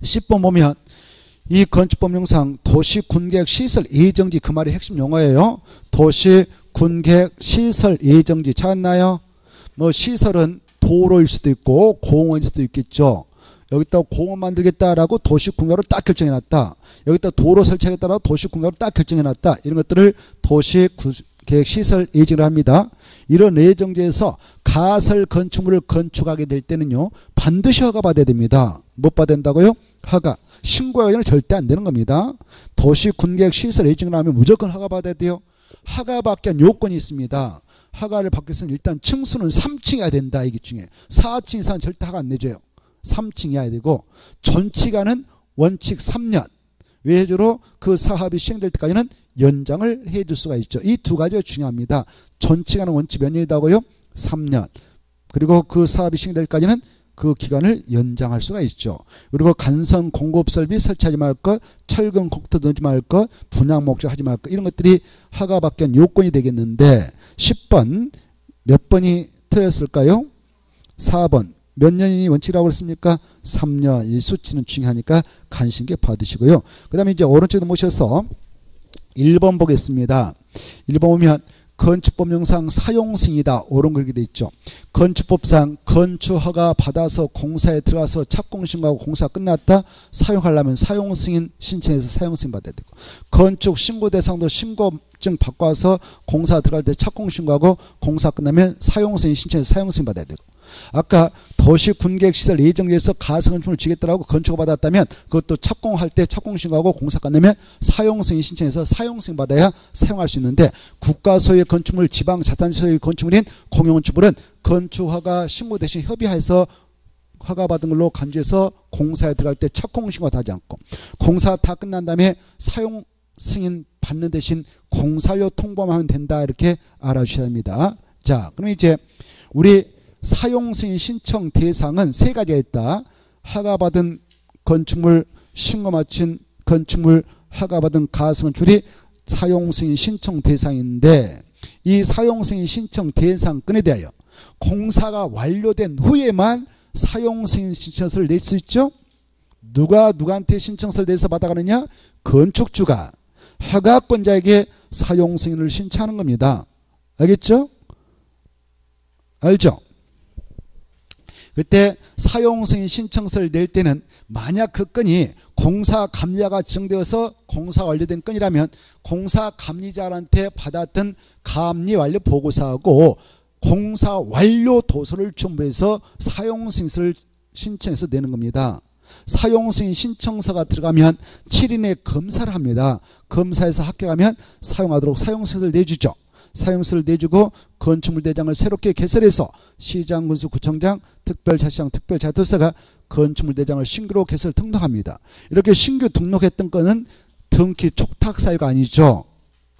10번 보면 이 건축법령상 도시군계획 시설 예정지 그 말이 핵심 용어예요. 도시군계획 시설 예정지 찾았나요? 뭐 시설은 도로일 수도 있고 공원일 수도 있겠죠. 여기다 공원 만들겠다라고 도시군계획으로 딱 결정해놨다. 여기다 도로 설치하겠다라고 도시군계획으로 딱 결정해놨다. 이런 것들을 도시계획시설 예정을 합니다. 이런 예정지에서 가설 건축물을 건축하게 될 때는요. 반드시 허가 받아야 됩니다. 못 받아야 된다고요? 허가. 신고하기는 절대 안 되는 겁니다. 도시군계획시설 예정을 하면 무조건 허가 받아야 돼요. 허가받기 위한 요건이 있습니다. 허가를 받기 위해서는 일단 층수는 3층이어야 된다. 이게 중에 4층 이상은 절대 허가 안 내줘요. 3층이어야 되고 전치가는 원칙 3년 외주로 그 사업이 시행될 때까지는 연장을 해줄 수가 있죠. 이 두 가지가 중요합니다. 전치가는 원칙 몇 년이다고요? 3년. 그리고 그 사업이 시행될 때까지는 그 기간을 연장할 수가 있죠. 그리고 간선 공급설비 설치하지 말 것, 철근 곡터 넣지 말 것, 분양 목적 하지 말 것 이런 것들이 허가받기 위한 요건이 되겠는데 10번 몇 번이 틀렸을까요? 4번. 몇 년이 원칙이라고 그랬습니까? 3년. 이 수치는 중요하니까 관심 있게 받으시고요. 그 다음에 이제 오른쪽에 모셔서 1번 보겠습니다. 1번 보면 건축법령상 사용승이다. 옳은 거 이렇게 돼 있죠. 건축법상 건축허가 받아서 공사에 들어가서 착공신고하고 공사 끝났다. 사용하려면 사용승인 신청해서 사용승인 받아야 되고 건축신고 대상도 신고증 받고 와서 공사 들어갈 때 착공신고하고 공사 끝나면 사용승인 신청해서 사용승인 받아야 되고 아까 도시군계획시설 예정지에서 가설건축물을 지겠다라고 건축을 받았다면 그것도 착공할 때 착공신고하고 공사 끝내면 사용승인 신청해서 사용승인 받아야 사용할 수 있는데 국가 소유의 건축물 지방자치단체 소유의 건축물인 공용건축물은 건축허가 신고 대신 협의해서 허가받은 걸로 간주해서 공사에 들어갈 때 착공신고도 하지 않고 공사 다 끝난 다음에 사용 승인 받는 대신 공사료 통보만 하면 된다. 이렇게 알아주셔야 합니다. 자, 그럼 이제 우리 사용승인 신청 대상은 세 가지가 있다. 허가받은 건축물, 신고 마친 건축물, 허가받은 가설건축물이 사용승인 신청 대상인데 이 사용승인 신청 대상권에 대하여 공사가 완료된 후에만 사용승인 신청서를 낼 수 있죠. 누가 누구한테 신청서를 내서 받아가느냐? 건축주가 허가권자에게 사용승인을 신청하는 겁니다. 알겠죠? 알죠? 그때 사용승인 신청서를 낼 때는 만약 그 건이 공사 감리자가 지정되어서 공사 완료된 건이라면 공사 감리자한테 받았던 감리 완료 보고서하고 공사 완료 도서를 첨부해서 사용승인서를 신청해서 내는 겁니다. 사용승인 신청서가 들어가면 7인의 검사를 합니다. 검사에서 합격하면 사용하도록 사용승인서를 내주죠. 사용서를 내주고 건축물 대장을 새롭게 개설해서 시장, 군수, 구청장, 특별자치장, 특별자도사가 건축물 대장을 신규로 개설 등록합니다. 이렇게 신규 등록했던 건은 등기 촉탁 사유가 아니죠.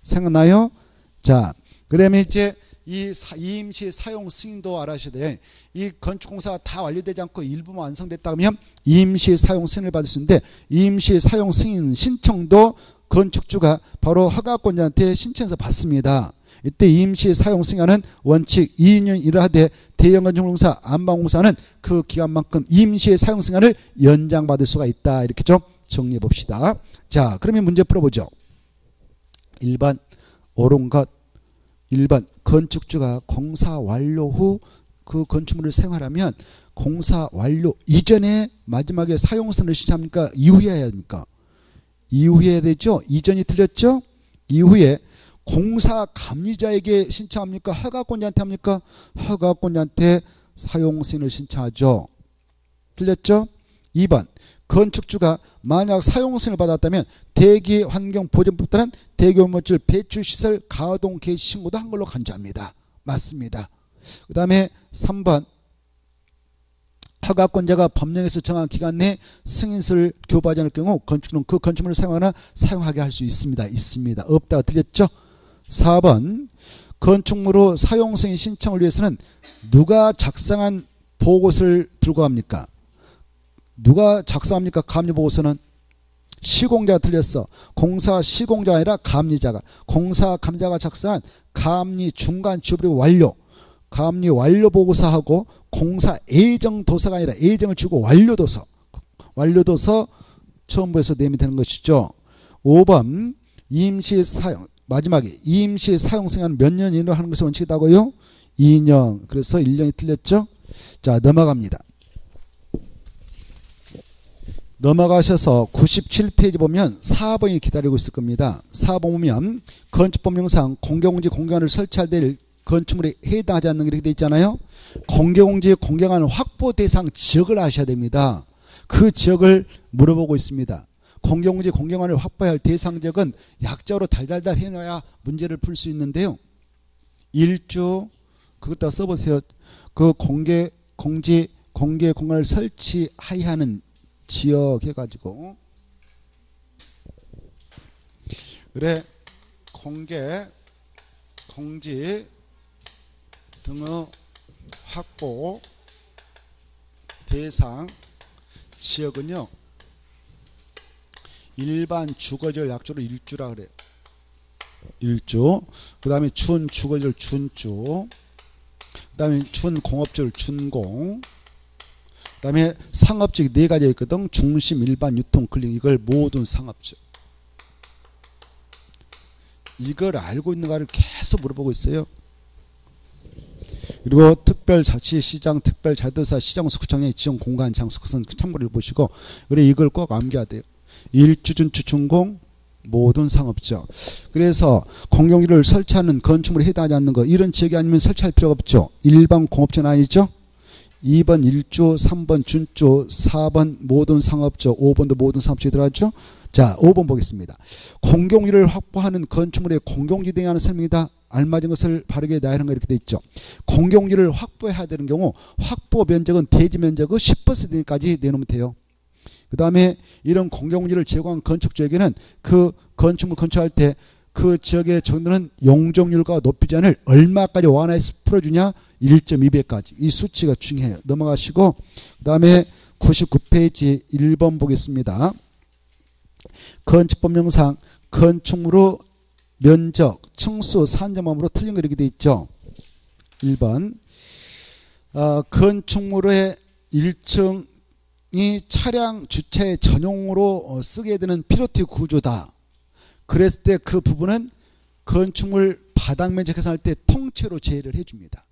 생각나요? 자, 그러면 이제 이 임시 사용 승인도 알아셔야 돼요. 이 건축공사가 다 완료되지 않고 일부만 완성됐다 하면 임시 사용 승인을 받을 수 있는데 임시 사용 승인 신청도 건축주가 바로 허가권자한테 신청해서 받습니다. 이때 임시 사용 승인은 원칙 2년 일하되 대형 건축공사, 안방공사는 그 기간만큼 임시 사용 승인을 연장받을 수가 있다. 이렇게 좀 정리해 봅시다. 자, 그러면 문제 풀어보죠. 1번 옳은 것. 1번 건축주가 공사 완료 후 그 건축물을 사용하려면 공사 완료 이전에 마지막에 사용선을 신청합니까? 이후에 해야 됩니까? 이후에 해야 되죠. 이전이 틀렸죠. 이후에 공사 감리자에게 신청합니까? 허가권자한테 합니까? 허가권자한테 사용승인을 신청하죠. 틀렸죠? 2번 건축주가 만약 사용승인을 받았다면 대기환경보전법에 따른 대기업물질 배출시설 가동 개시 신고도 한 걸로 간주합니다. 맞습니다. 그 다음에 3번 허가권자가 법령에서 정한 기간 내에 승인서를 교부하지 않을 경우 건축주는 그 건축물을 사용하거나 사용하게 할 수 있습니다. 있습니다. 없다가 틀렸죠? 4번 건축물로 사용승인 신청을 위해서는 누가 작성한 보고서를 들고 갑니까? 누가 작성합니까? 감리보고서는 시공자가 틀렸어. 공사 시공자가 아니라 감리자가. 공사 감리자가 작성한 감리 중간 주부리고 완료. 감리 완료 보고서하고 공사 예정 도서가 아니라 예정을 주고 완료도서. 완료도서 첨부해서 내면 되는 것이죠. 5번 임시 사용. 마지막에 임시 사용 승인은 몇 년 이내로 하는 것이 원칙이다고요? 2년. 그래서 1년이 틀렸죠. 자, 넘어갑니다. 넘어가셔서 97페이지 보면 4번이 기다리고 있을 겁니다. 4번 보면 건축법령상 공개공지 공개관을 설치할 때 건축물에 해당하지 않는 게 이렇게 되어 있잖아요. 공개공지 공개관 확보 대상 지역을 아셔야 됩니다. 그 지역을 물어보고 있습니다. 공개공지 공개관을 확보해야 할 대상 지역은 약자로 달달달 해놔야 문제를 풀 수 있는데요. 1주 그것도 써보세요. 그 공개 공간을 설치하여야 하는 지역 해가지고 그래 공지 등의 확보 대상 지역은요 일반 주거지를 약조로 일주라 그래요. 일주. 그 다음에 준 주거지를 준주. 그 다음에 준 공업지를 준공. 그 다음에 상업지역 4가지 있거든. 중심, 일반, 유통, 근린. 이걸 모든 상업지역. 이걸 알고 있는가를 계속 물어보고 있어요. 그리고 특별자치, 시장, 특별자도사, 시장수, 구청의 지정 공간, 장소, 그것은 참고를 보시고 그래 이걸 꼭 암기해야 돼요. 일주, 준주, 준공, 모든 상업지역. 그래서 공공지를 설치하는 건축물에 해당하지 않는 거 이런 지역이 아니면 설치할 필요가 없죠. 일반 공업지는 아니죠. 2번 일주, 3번 준주, 4번 모든 상업지역, 5번도 모든 상업지역이 들어가죠. 자, 5번 보겠습니다. 공공지를 확보하는 건축물의 공공지 등에 하는 설명이다. 알맞은 것을 바르게 나열한 거 이렇게 돼 있죠. 공공지를 확보해야 되는 경우 확보 면적은 대지 면적의 10%까지 내놓으면 돼요. 그 다음에 이런 공공지를 제공한 건축지역에는 그 건축물 건축할 때 그 지역에 적용되는 용적률과 높이 제한을 얼마까지 완화해서 풀어주냐? 1.2배까지. 이 수치가 중요해요. 넘어가시고 그 다음에 99페이지 1번 보겠습니다. 건축법령상 건축물의 면적, 층수, 산정범으로 틀린 거 이렇게 돼 있죠. 1번 건축물의 1층이 차량 주차의 전용으로 쓰게 되는 피로티 구조다. 그랬을 때 그 부분은 건축물 바닥 면적 계산할 때 통째로 제외를 해줍니다.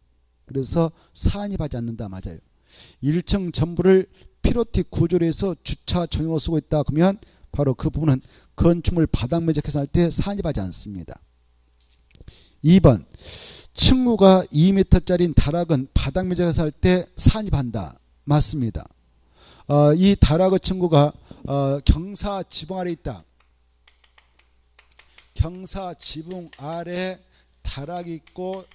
그래서 산입하지 않는다. 맞아요. 1층 전부를 피로티 구조로 해서 주차 전용으로 쓰고 있다. 그러면 바로 그 부분은 건축물 바닥 면적 계산할 때 산입하지 않습니다. 2번 층고가 2m짜리 다락은 바닥 면적 계산할 때 산입한다. 맞습니다. 이 다락의 층고가 경사 지붕 아래 있다. 경사 지붕 아래 다락이 있고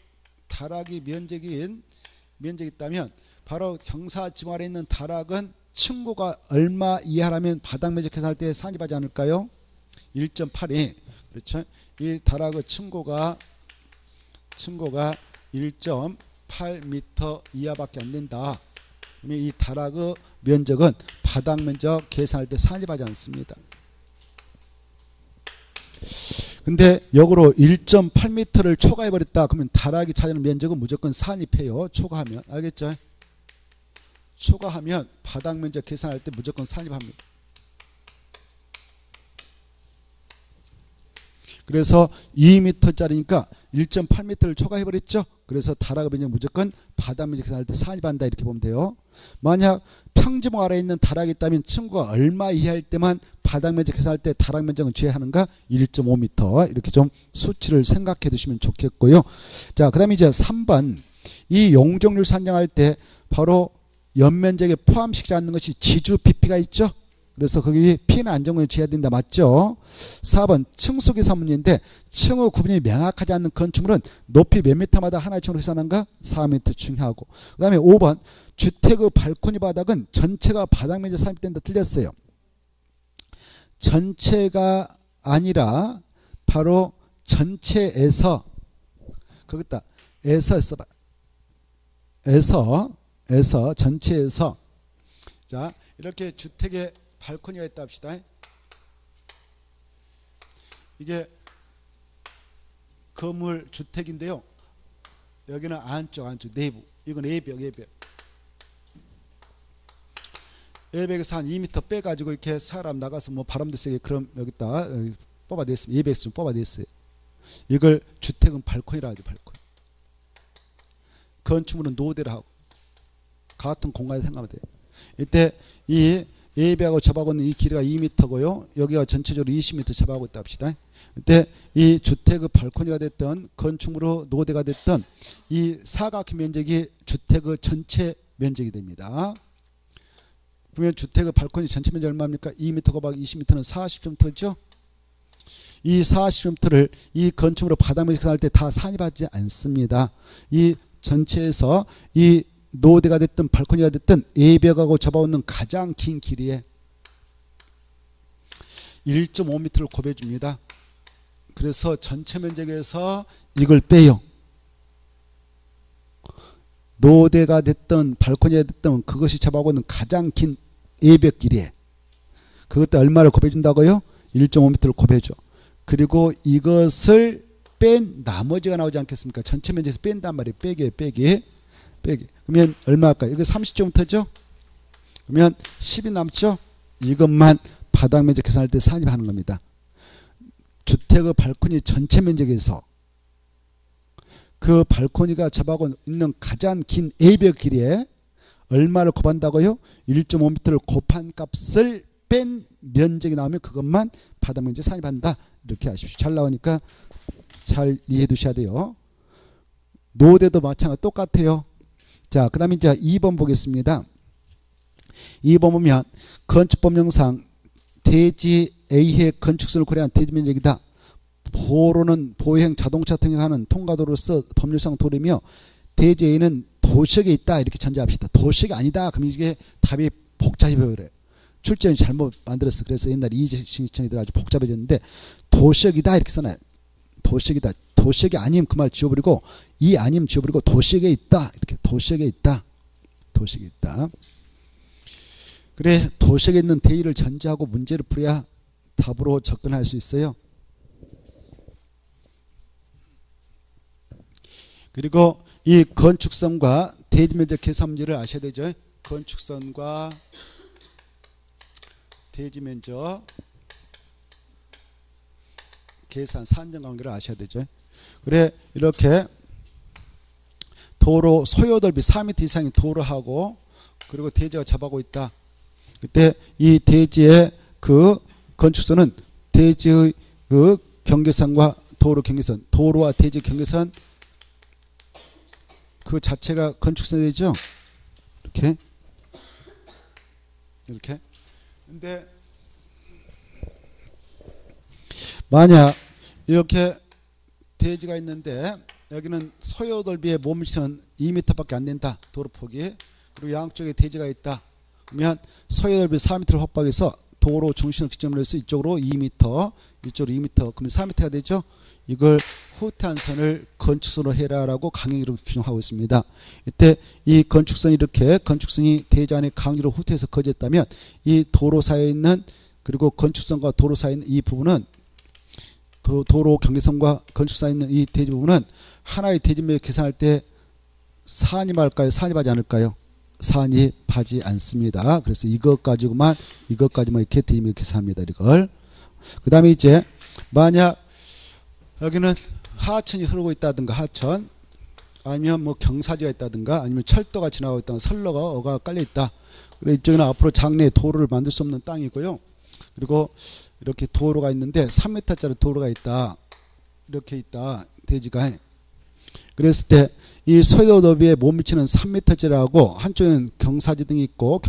다락이 면적이 있다면 바로 경사 지붕 아래 있는 다락은 층고가 얼마 이하라면 바닥 면적 계산할 때 산입하지 않을까요? 1.8이 그렇죠. 이 다락의 층고가 1.8m 이하밖에 안 된다. 그러면 이 다락의 면적은 바닥 면적 계산할 때 산입하지 않습니다. 근데 역으로 1.8m를 초과해 버렸다. 그러면 다락이 차지하는 면적은 무조건 산입해요. 초과하면. 알겠죠? 초과하면 바닥 면적 계산할 때 무조건 산입합니다. 그래서 2m짜리니까 1.8m를 초과해 버렸죠. 그래서 다락의 면적 무조건 바닥 면적 계산할 때 산입한다. 이렇게 보면 돼요. 만약 평지봉 아래에 있는 다락이 있다면 층고가 얼마 이하일 때만 바닥 면적 계산할 때 다락 면적은 제하는가? 1.5m. 이렇게 좀 수치를 생각해 두시면 좋겠고요. 자, 그 다음에 이제 3번. 이 용적률 산정할 때 바로 연면적에 포함시키지 않는 것이 지주 PP가 있죠. 그래서 거기 P는 안정권이 제해야 된다. 맞죠? 4번 층수 계산 문제인데 층의 구분이 명확하지 않는 건축물은 높이 몇 미터마다 하나의 층으로 계산한가? 4m 중요하고. 그 다음에 5번 주택의 발코니 바닥은 전체가 바닥 면적 산입된다. 틀렸어요. 전체가 아니라 바로 전체에서 거기다 에서 써봐. 에서 전체에서 자 이렇게 주택의 발코니가 있다 합시다. 이게 건물 주택인데요. 여기는 안쪽 내부. 이건 외벽. 외벽에서 한 2m 빼가지고 이렇게 사람 나가서 뭐 바람도 세게 그럼 여기다 뽑아냈습니다. 외벽에서 좀 뽑아냈어요. 이걸 주택은 발코니라 하죠. 발코니. 건축물은 노대라 하고 같은 공간에 생각하면 돼요. 이때 이 외벽하고 접하고 있는 이 길이가 2m고요. 여기가 전체적으로 20m 접하고 있다 합시다. 이때 이 주택의 발코니가 됐던 건축물의 노대가 됐던 이 사각형 면적이 주택의 전체 면적이 됩니다. 그러면 주택의 발코니 전체 면적 얼마입니까? 2m 곱하기 20m는 40m죠. 이 40m를 이 건축물의 바닥 면적 계산할 때 다 산입하지 않습니다. 이 전체에서 이 노대가 됐든 발코니가 됐든 외벽하고 접어오는 가장 긴 길이에 1.5m를 곱해줍니다. 그래서 전체 면적에서 이걸 빼요. 노대가 됐든 발코니가 됐든 그것이 접어오는 가장 긴 외벽 길이에 그것도 얼마를 곱해준다고요? 1.5m를 곱해줘. 그리고 이것을 뺀 나머지가 나오지 않겠습니까? 전체 면적에서 뺀단 말이에요. 빼기. 그러면 얼마 할까요? 이거 30제곱미터죠? 그러면 10이 남죠? 이것만 바닥 면적 계산할 때 산입하는 겁니다. 주택의 발코니 전체 면적에서 그 발코니가 접하고 있는 가장 긴 외벽 길이에 얼마를 곱한다고요? 1.5m를 곱한 값을 뺀 면적이 나오면 그것만 바닥 면적 산입한다. 이렇게 하십시오. 잘 나오니까 잘 이해해 두셔야 돼요. 노대도 마찬가지 똑같아요. 자, 그 다음에 이제 2번 보겠습니다. 2번 보면 건축법령상 대지 A의 건축성을 고려한 대지 면적이다. 보로는 보행 자동차 통행하는 통과도로서 법률상 도로이며 대지 A는 도시역에 있다. 이렇게 전제합시다. 도시역이 아니다. 그럼 이게 답이 복잡해버려요. 출제원이 잘못 만들었어. 그래서 옛날에 이재신청이들 아주 복잡해졌는데 도시역이다. 이렇게 써놔요. 도시역이다. 도시역이 아니면 그 말 지워버리고 이 아니면 지워버리고 도시역에 있다. 이렇게 도시역에 있다. 도시역에 있다. 그래 도시역에 있는 대의를 전제하고 문제를 풀어야 답으로 접근할 수 있어요. 그리고 이 건축성과 대지면적 계산 문제를 아셔야 되죠. 건축성과 대지면적 계산 산정 관계를 아셔야 되죠. 그래 이렇게 도로 소요 넓이 4m 이상의 도로하고 그리고 대지가 접하고 있다. 그때 이 대지의 그 건축선은 대지의 그 경계선과 도로 경계선, 도로와 대지 경계선 그 자체가 건축선이 되죠. 이렇게. 이렇게. 근데 만약 이렇게 대지가 있는데 여기는 소요돌비의 몸미치는 2m밖에 안 된다. 도로폭이. 그리고 양쪽에 대지가 있다. 그러면 소요돌비 4m를 확보해서 도로 중심을 기점으로 해서 이쪽으로 2m, 이쪽으로 2m, 그러면 4m가 되죠. 이걸 후퇴한 선을 건축선으로 해라라고 강행으로 규정하고 있습니다. 이때 이 건축선이 이렇게 건축선이 대지 안에 강제로 후퇴해서 거졌다면 이 도로 사이에 있는 그리고 건축선과 도로 사이에 있는 이 부분은 도로 경계선과 건축 사이에 있는 이 대지 부분은 하나의 대지면 계산할 때 산입할까요? 산입하지 않을까요? 산입하지 않습니다. 그래서 이것 가지고만 이렇게 대지면 계산합니다. 이걸. 그 다음에 이제 만약 여기는 하천이 흐르고 있다든가 하천 아니면 뭐 경사지가 있다든가 아니면 철도가 지나가고 있다든가 선로가 깔려 있다. 그리고 이쪽에는 앞으로 장래에 도로를 만들 수 없는 땅이고요. 그리고 이렇게 도로가 있는데 3m짜리 도로가 있다. 이렇게 있다. 대지가. 그랬을 때 이 소요도비에 못 미치는 3m짜리하고 한쪽에는 경사지등이 있고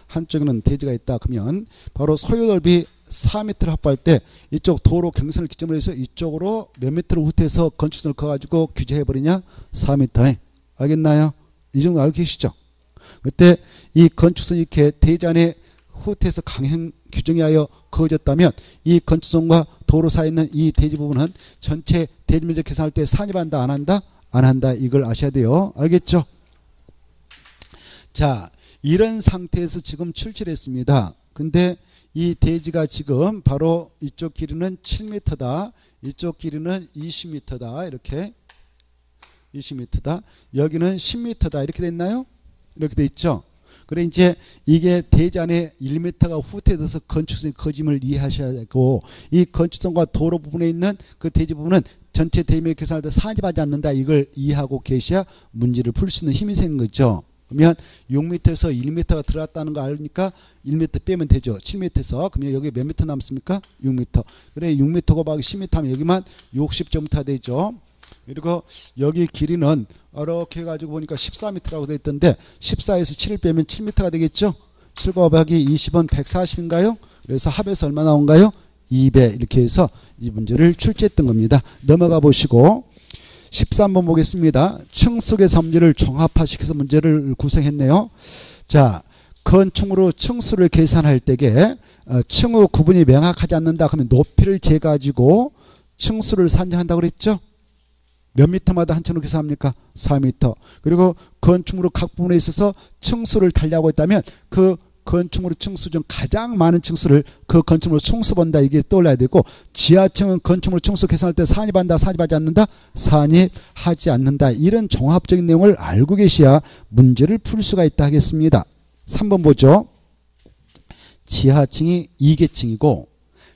한쪽에는 대지가 있다. 그러면 바로 소요도비 4m를 확보할 때 이쪽 도로 경선을 기점으로 해서 이쪽으로 몇 미터를 후퇴해서 건축선을 커가지고 규제해버리냐? 4m. 알겠나요? 이 정도 알고 계시죠? 그때 이 건축선이 이렇게 대지 안에 후퇴해서 강행 규정에 하여 그어졌다면 이 건축선과 도로 사이에 있는 이 대지 부분은 전체 대지 면적 계산할 때 산입한다 안 한다? 안 한다. 이걸 아셔야 돼요. 알겠죠? 자, 이런 상태에서 지금 출치를 했습니다. 근데 이 대지가 지금 바로 이쪽 길이는 7m다. 이쪽 길이는 20m다. 이렇게 20m다. 여기는 10m다. 이렇게 됐나요? 이렇게 돼 있죠. 그래 이제 이게 대지 안에 1m가 후퇴돼서 건축선의 거짐을 이해하셔야 되고 이 건축선과 도로 부분에 있는 그 대지 부분은 전체 대지면 계산할 때 산입하지 않는다. 이걸 이해하고 계셔야 문제를 풀 수 있는 힘이 생긴 거죠. 그러면 6m에서 1m가 들어갔다는 거 알니까 1m 빼면 되죠. 7m에서. 그러면 여기 몇 m 남습니까? 6m. 그래 6m 곱하기 10m 하면 여기만 60.m 되죠. 그리고 여기 길이는 이렇게 해가지고 보니까 14m라고 되어 있던데 14에서 7을 빼면 7m가 되겠죠. 7 곱하기 20은 140인가요? 그래서 합에서 얼마 나온가요? 2배. 이렇게 해서 이 문제를 출제했던 겁니다. 넘어가 보시고 13번 보겠습니다. 층속의 문제를 종합화시켜서 문제를 구성했네요. 자, 건축으로 층수를 계산할 때에 층의 구분이 명확하지 않는다 하면 높이를 재가지고 층수를 산정한다고 그랬죠. 몇 미터마다 한 층으로 계산합니까? 4m. 그리고 건축물의 각 부분에 있어서 층수를 달리하고 있다면 그 건축물의 층수 중 가장 많은 층수를 그 건축물로 층수본다. 이게 떠올라야 되고 지하층은 건축물 층수 계산할 때 산입한다. 산입하지 않는다. 산입하지 않는다. 이런 종합적인 내용을 알고 계셔야 문제를 풀 수가 있다 하겠습니다. 3번 보죠. 지하층이 2계층이고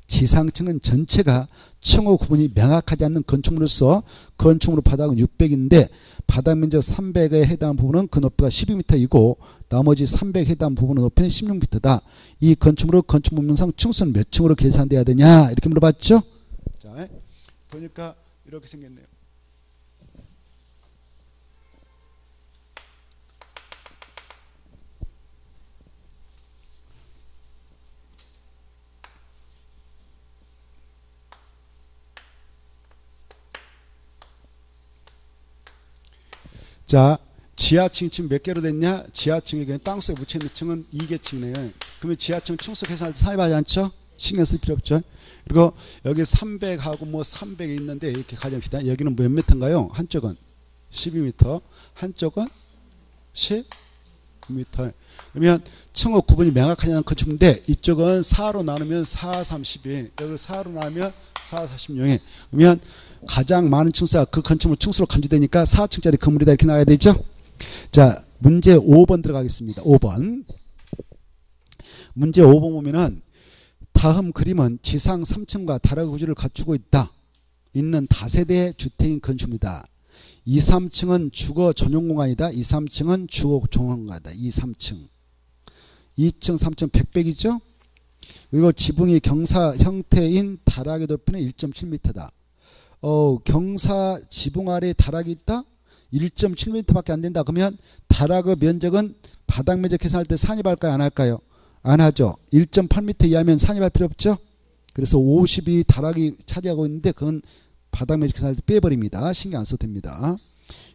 지상층은 전체가 층의 구분이 명확하지 않는 건축물로서 건축물 바닥은 600인데 바닥 면적 300에 해당하는 부분은 그 높이가 12m이고 나머지 300에 해당하는 부분의 높이는 16m다. 이 건축물의 건축법령상 층수는 몇 층으로 계산돼야 되냐 이렇게 물어봤죠. 자, 보니까 이렇게 생겼네요. 자, 지하층이 지금 몇 개로 됐냐? 지하층이 그냥 땅속에 묻혀있는 층은 2계층이네요. 그러면 지하층 층수 계산할 때 산입하지 않죠? 신경 쓸 필요 없죠. 그리고 여기 300하고 뭐 300이 있는데 이렇게 가져봅시다. 여기는 몇 미터인가요? 한쪽은 12m, 한쪽은 10m. 그러면 층의 구분이 명확하지 않은 건축물인데 이쪽은 4로 나누면 4, 32, 여기 4로 나누면 4, 46이. 그러면 가장 많은 층수가 그 건축물 층수로 간주되니까 4층짜리 건물이다 이렇게 나와야 되죠. 자, 문제 5번 들어가겠습니다. 5번. 문제 5번 보면은 다음 그림은 지상 3층과 다른 구조를 갖추고 있는 다세대 주택인 건축물이다. 2, 3층은 주거 전용 공간이다. 2, 3층은 주거 전용 공간이다. 2, 3층. 2층, 3층 100백이죠. 그리고 지붕이 경사 형태인 다락의 높이는 1.7m다. 경사 지붕 아래에 다락이 있다? 1.7m밖에 안 된다. 그러면 다락의 면적은 바닥 면적 계산할 때 산입할까요? 안 할까요? 안 하죠. 1.8m 이하면 산입할 필요 없죠. 그래서 50이 다락이 차지하고 있는데 그건 바닥 면적 계산할 때 빼버립니다. 신경 안 써도 됩니다.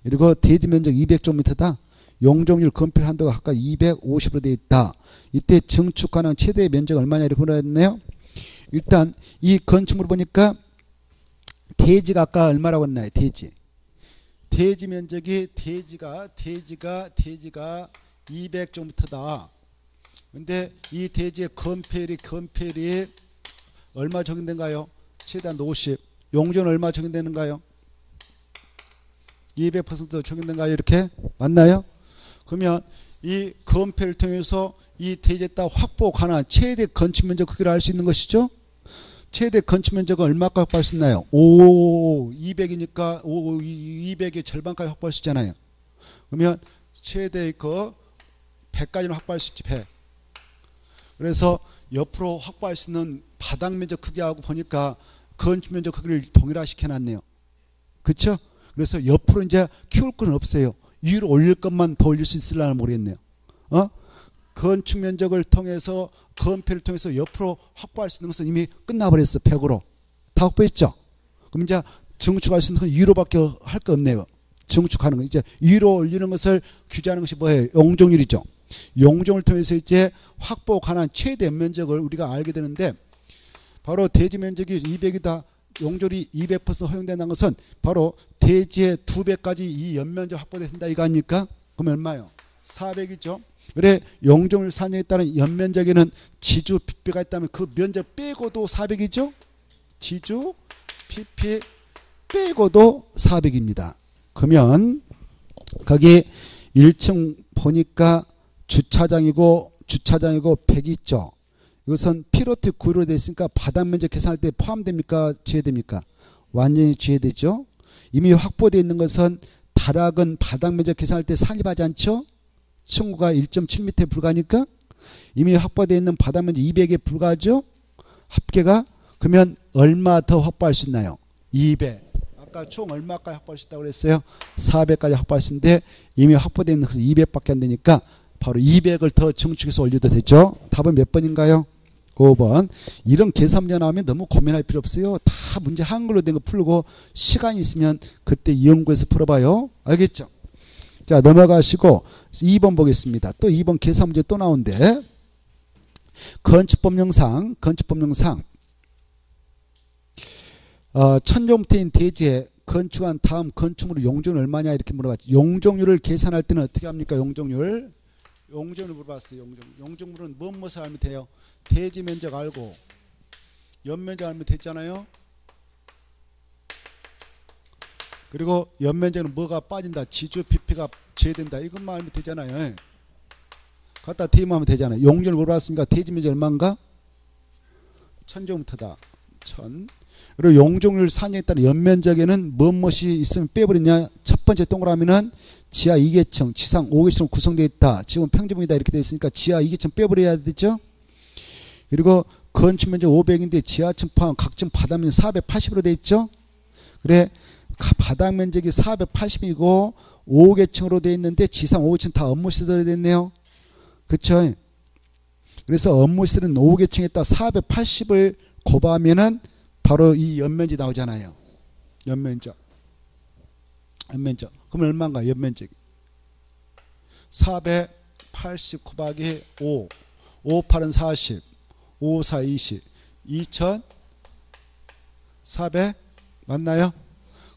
그리고 대지 면적 200제곱미터다. 용적률 건폐 한도가 각각 250으로 되어 있다. 이때 증축 가능 최대 면적 얼마냐 이렇게 물어봤네요. 일단 이 건축물 보니까 대지가 아까 얼마라고 했나요? 대지 면적이 대지가 200제곱미터다. 근데 이 대지의 건폐율이 얼마 적용된가요? 최대한 50. 용적은 얼마 적용되는가요? 200% 적용된가요? 이렇게 맞나요? 그러면 이 건폐를 통해서 이 대지에다 확보 가능한 최대 건축 면적 크기를 알 수 있는 것이죠. 최대 건축 면적은 얼마까지 확보할 수 있나요? 200이니까 200의 절반까지 확보할 수 있잖아요. 그러면 최대 100까지는 확보할 수 있지. 100. 그래서 옆으로 확보할 수 있는 바닥 면적 크기하고 보니까 건축 면적 크기를 동일화시켜 놨네요. 그렇죠? 그래서 옆으로 이제 키울 건 없어요. 위로 올릴 것만 더 올릴 수 있을려나 모르겠네요. 건축 면적을 통해서 건폐를 통해서 옆으로 확보할 수 있는 것은 이미 끝나버렸어. 100으로 다 확보했죠. 그럼 이제 증축할 수 있는 건 위로밖에 할 거 없네요. 증축하는 거 이제 위로 올리는 것을 규제하는 것이 뭐예요? 용적률이죠. 용적을 통해서 이제 확보 가능한 최대 면적을 우리가 알게 되는데 바로 대지 면적이 200이다. 용적률이 200% 허용된다는 것은 바로 대지의 2배까지 이 연면적 확보된다 이거 아닙니까? 그럼 얼마요? 400이죠. 그래 용적률 산정에 따른 연면적에는 지주 핏비가 있다면 그 면적 빼고도 400이죠. 지주 핏비 빼고도 400입니다. 그러면 거기 1층 보니까 주차장이고 100이 있죠. 이것은 피로트 구로 되어 있으니까 바닥 면적 계산할 때 포함됩니까? 제외됩니까? 완전히 제외되죠. 이미 확보되어 있는 것은 다락은 바닥 면적 계산할 때 산입하지 않죠. 층고가 1.7m에 불과하니까 이미 확보되어 있는 바닥 면적 200에 불과하죠. 합계가 그러면 얼마 더 확보할 수 있나요? 200. 아까 총 얼마까지 확보할 수 있다고 그랬어요? 400까지 확보할 수 있는데 이미 확보되어 있는 것은 200밖에 안 되니까 바로 200을 더 증축해서 올려도 되죠. 답은 몇 번인가요? 5번. 이런 계산 문제 나오면 너무 고민할 필요 없어요. 다 문제 한글로 된 거 풀고 시간이 있으면 그때 이연구해서 풀어봐요. 알겠죠? 자 넘어가시고 2번 보겠습니다. 또 2번 계산 문제 또 나온대. 건축법령상 천정부터인 대지에 건축한 다음 건축물의 용적률 얼마냐 이렇게 물어봤죠. 용적률을 계산할 때는 어떻게 합니까? 용적률 물어봤어요. 용적률은 무엇을 알면 돼요? 대지 면적 알고 연면적 알면 됐잖아요. 그리고 연면적은 뭐가 빠진다. 지주 PP가 제외된다. 이것만 알면 되잖아요. 갖다 대입하면 되잖아요. 용적률 물어봤으니까 대지 면적 얼마인가? 1000제곱미터다. 1000. 그리고 용적률 산정에 따른 연면적에는 무엇이 있으면 빼버리냐. 첫 번째 동그라미는 지하 2계층, 지상 5계층으로 구성되어 있다. 지금 평지붕이다 이렇게 되어 있으니까 지하 2계층 빼버려야 되죠. 그리고 건축면적 500인데 지하층 포함 각층 바닥면적 480으로 되어 있죠. 그래 바닥면적이 480이고 5계층으로 되어 있는데 지상 5계층 다 업무시설이 됐네요. 그렇죠. 그래서 업무시설은 5계층에다 480을 곱하면은 바로 이 연면적이 나오잖아요. 연면적. 그럼 얼마인가? 연면적이 480 곱하기 5 58은 40 54 20 2400 맞나요?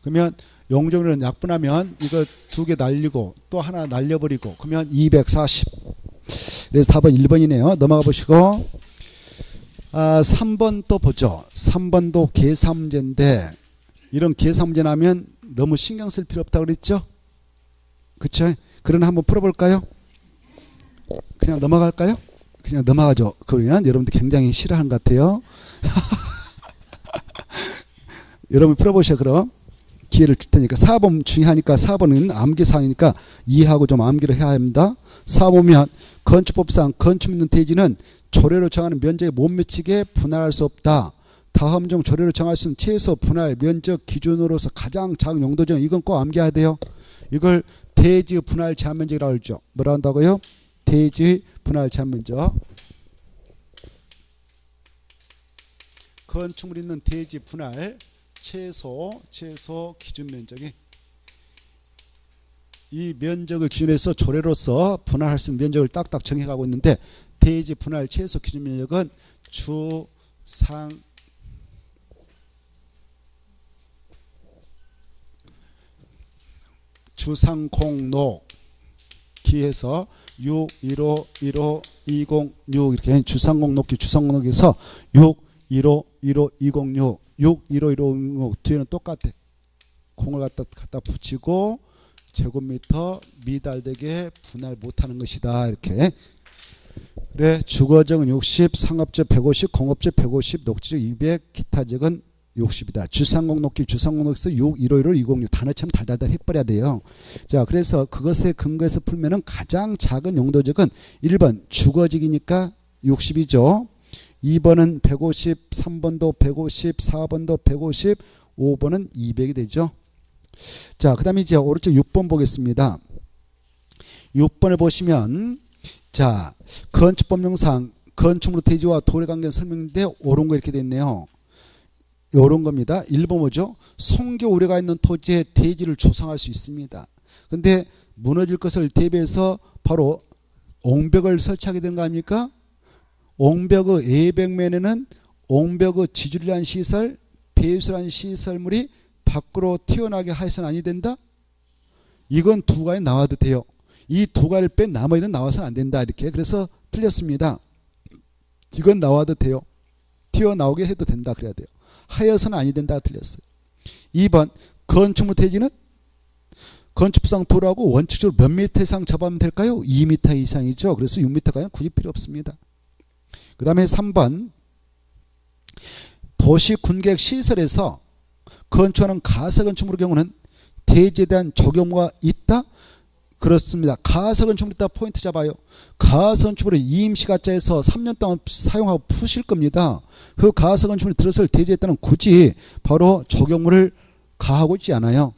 그러면 용적률은 약분하면 이거 두 개 날리고 또 하나 날려버리고 그러면 240. 그래서 답은 1번이네요. 넘어가 보시고 3번 또 보죠. 3번도 계산 문제인데 이런 계산 문제 나면 너무 신경 쓸 필요 없다고 그랬죠? 그쵸? 그러나 한번 풀어볼까요? 그냥 넘어갈까요? 그냥 넘어가죠. 그러면 여러분들 굉장히 싫어하는 것 같아요. 여러분 풀어보셔 그럼. 기회를 줄 테니까 4번 중요하니까 4번은 암기사항이니까 이해하고 좀 암기를 해야 합니다. 4보면 건축법상 건축 및 대지는 조례로 정하는 면적에 못 미치게 분할할 수 없다. 다음 중 조례로 정할 수 있는 최소 분할 면적 기준으로서 가장 작은 용도죠. 이건 꼭 암기해야 돼요. 이걸 대지 분할 제한 면적이라고 하죠. 뭐라 한다고요? 대지 분할 제한 면적. 건축물 있는 대지 분할 최소 기준 면적이 이 면적을 기준으로 해서 조례로서 분할할 수 있는 면적을 딱딱 정해가고 있는데 대지 분할 최소 기준 면적은 주상공록 기에서 6, 15, 15, 206 이렇게 주상공록기 주상공록에서 6, 15, 15, 206 6, 15, 15 뒤에는 똑같아. 공을 갖다 붙이고 제곱미터 미달되게 분할 못하는 것이다. 이렇게. 그래 주거적은 60, 상업적 150, 공업적 150, 녹지적 200, 기타적은 60이다. 주상공록기 주상공록에서 6, 15, 15, 206 단어처럼 달달달 해버려야 돼요. 자 그래서 그것에 근거해서 풀면은 가장 작은 용도적은 1번 주거직이니까 60이죠. 2번은 150, 3번도 150, 4번도 150, 5번은 200이 되죠. 자, 그 다음에 이제 오른쪽 6번 보겠습니다. 6번을 보시면, 자, 건축법령상 건축물 대지와 도래 관계는 설명인데, 옳은 거 이렇게 돼 있네요. 옳은 겁니다. 1번 뭐죠? 성교 우려가 있는 토지에 대지를 조성할 수 있습니다. 근데 무너질 것을 대비해서 바로 옹벽을 설치하게 되는 거 아닙니까? 옹벽의 예백면에는 옹벽의 지주를 위한 시설, 배수란 시설물이 밖으로 튀어나게 하여서는 아니 된다? 이건 두 가지 나와도 돼요. 이 두 가지를 뺀 나머지는 나와서는 안 된다. 이렇게. 그래서 틀렸습니다. 이건 나와도 돼요. 튀어나오게 해도 된다. 그래야 돼요. 하여서는 아니 된다. 틀렸어요. 2번 건축물 대지는 건축법상 도로하고 원칙적으로 몇 미터 이상 접하면 될까요? 2미터 이상이죠. 그래서 6미터까지는 굳이 필요 없습니다. 그 다음에 3번 도시군계획 시설에서 건축하는 가설건축물의 경우는 대지에 대한 적용과 있다? 그렇습니다. 가설건축물 있다 포인트 잡아요. 가설건축물을 임시가짜에서 3년 동안 사용하고 푸실 겁니다. 그 가설건축물이 들어설 대지에 따른 굳이 바로 적용물을 가하고 있지 않아요.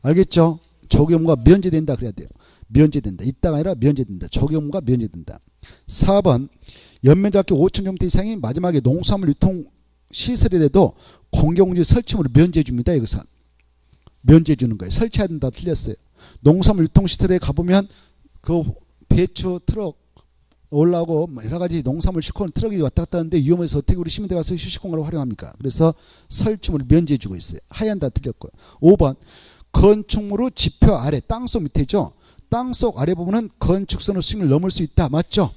알겠죠? 적용과 면제된다 그래야 돼요. 면제된다. 있다가 아니라 면제된다. 적용과 면제된다. 4번 연면적이 5,000제곱미터 이상이 마지막에 농수산물 유통 시설이라도 공공지 설치물을 면제해줍니다. 이것은 면제해주는 거예요. 설치해야 된다. 틀렸어요. 농수산물 유통 시설에 가보면 그 배추 트럭 올라오고 여러 가지 농산물 싣고 오는 트럭이 왔다 갔다 하는데 위험해서 어떻게 우리 시민들 가서 휴식공간을 활용합니까? 그래서 설치물을 면제해주고 있어요. 하얀 다 틀렸고요. 5번 건축물의 지표 아래 땅속 밑에죠. 땅속 아래 부분은 건축선의 수익을 넘을 수 있다. 맞죠?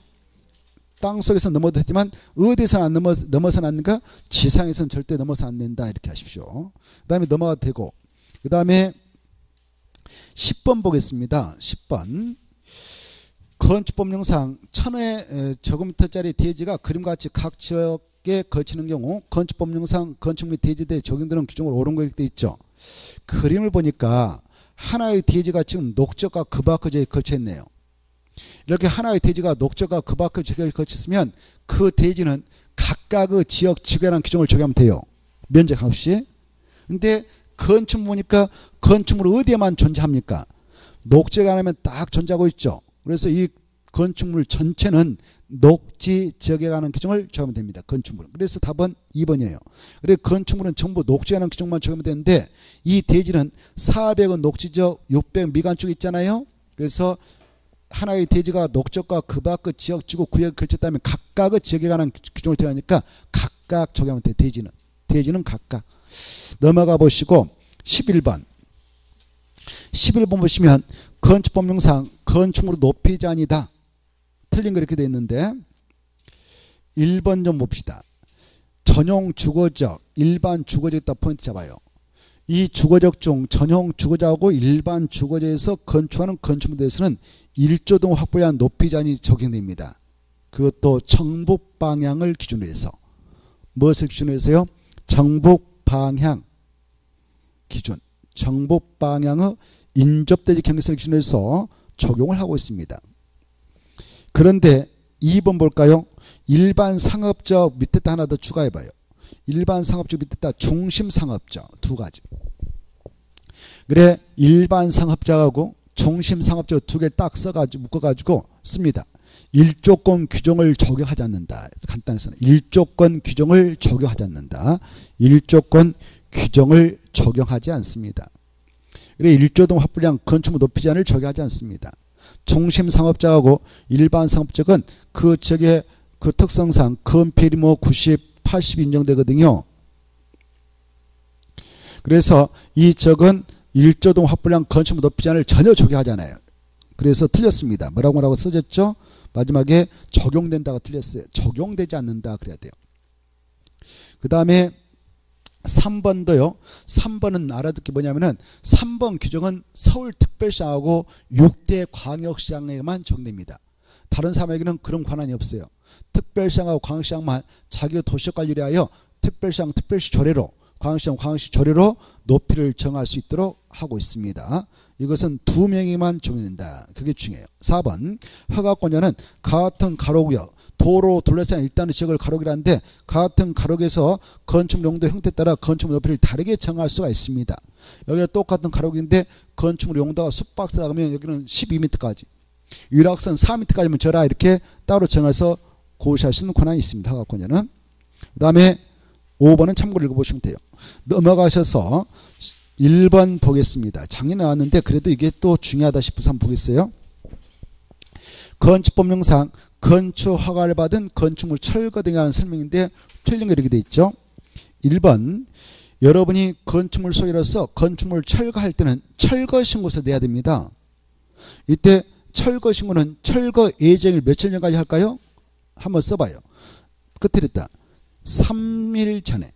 땅속에서 넘어도 되지만 어디서는 안 넘어서는 않는가? 지상에서는 절대 넘어서 안 된다. 이렇게 하십시오. 그 다음에 넘어가도 되고 그 다음에 10번 보겠습니다. 10번 건축법령상 1000회 제곱미터짜리 대지가 그림같이 각 지역에 걸치는 경우 건축법령상 건축 및 대지대에 적용되는 규정으로 옳은 거 이렇게 돼 있죠. 그림을 보니까 하나의 대지가 지금 녹적과 그 밖의 지역에 걸쳐 있네요. 이렇게 하나의 대지가 녹적과 그 밖의 지역에 걸쳤으면 그 대지는 각각의 지역 지구에라는 규정을 적용하면 돼요. 면적 없이. 근데 건축물 보니까 건축물 어디에만 존재합니까? 녹지에 관하면 딱 존재하고 있죠. 그래서 이 건축물 전체는 녹지 지역에 관한 규정을 적용하면 됩니다. 건축물은. 그래서 답은 2번이에요. 그래서 건축물은 전부 녹지에 관한 규정만 적용하면 되는데 이 대지는 400은 녹지적 600 미관 쪽에 있잖아요. 그래서 하나의 대지가 녹적과 그 밖의 지역 지구 구역에 걸쳤다면 각각의 지역에 관한 규정을 적용하니까 각각 적용하면 돼요. 대지는 각각. 넘어가 보시고 11번 11번 보시면 건축법령상 건축물의 높이 제한이다. 틀린 거 이렇게 되어 있는데 1번 좀 봅시다. 전용 주거적 일반 주거적 있다 포인트 잡아요. 이 주거적 중 전용 주거지하고 일반 주거지에서 건축하는 건축물에 대해서는 1조 등 확보한 높이 제한이 적용됩니다. 그것도 정북 방향을 기준으로 해서. 무엇을 기준으로 해서요? 정북 방향 기준. 정보 방향의 인접대지 경계선을 기준으로 해서 적용을 하고 있습니다. 그런데 2번 볼까요? 일반 상업적 밑에다 하나 더 추가해봐요. 일반 상업적 밑에다 중심 상업적 두 가지. 그래 일반 상업적하고 중심 상업적 두 개 딱 써가지고 묶어가지고 씁니다. 일조권 규정을 적용하지 않는다. 간단해서는 일조권 규정을 적용하지 않는다. 일조권 규정을 적용하지 않습니다. 그래 일조동 확보량 건축물 높이지 않을 적용하지 않습니다. 중심 상업적하고 일반 상업적은 그 적의 그 특성상 건폐율이 90, 80 인정되거든요. 그래서 이 적은 일조동 확보량 건축물 높이지 않을 전혀 적용하잖아요. 그래서 틀렸습니다. 뭐라고 써졌죠? 마지막에 적용된다가 틀렸어요. 적용되지 않는다 그래야 돼요. 그 다음에 3번도요. 3번은 알아듣기 뭐냐면은 3번 규정은 서울특별시하고 6대 광역시장에만 적용됩니다. 다른 사람에게는 그런 권한이 없어요. 특별시장하고 광역시장만 자기 도시적 관리를 위하여 특별시장 특별시 조례로 광역시장 광역시 조례로 높이를 정할 수 있도록 하고 있습니다. 이것은 2명이만 적용된다. 그게 중요해요. 4번 허가권자는 같은 가로구역 도로 둘러싼 일단의 지역을 가로기라는데 같은 가로구에서 건축 용도 형태에 따라 건축물 높이를 다르게 정할 수가 있습니다. 여기가 똑같은 가로구인데 건축물 용도가 숲박스다 그러면 여기는 12m까지 유락선 4m까지면 저라 이렇게 따로 정해서 고시할 수 있는 권한이 있습니다. 허가권자는. 그 다음에 5번은 참고로 읽어보시면 돼요. 넘어가셔서 1번 보겠습니다. 작년에 나왔는데 그래도 이게 또 중요하다 싶어서 한번 보겠어요. 건축법령상 건축 허가를 받은 건축물 철거 등에 관한 설명인데 틀린 게 이렇게 돼 있죠. 1번 여러분이 건축물 소유로서 건축물 철거할 때는 철거 신고서 내야 됩니다. 이때 철거 신고는 철거 예정일 며칠 전까지 할까요? 한번 써봐요. 끝에 있다. 3일 전에.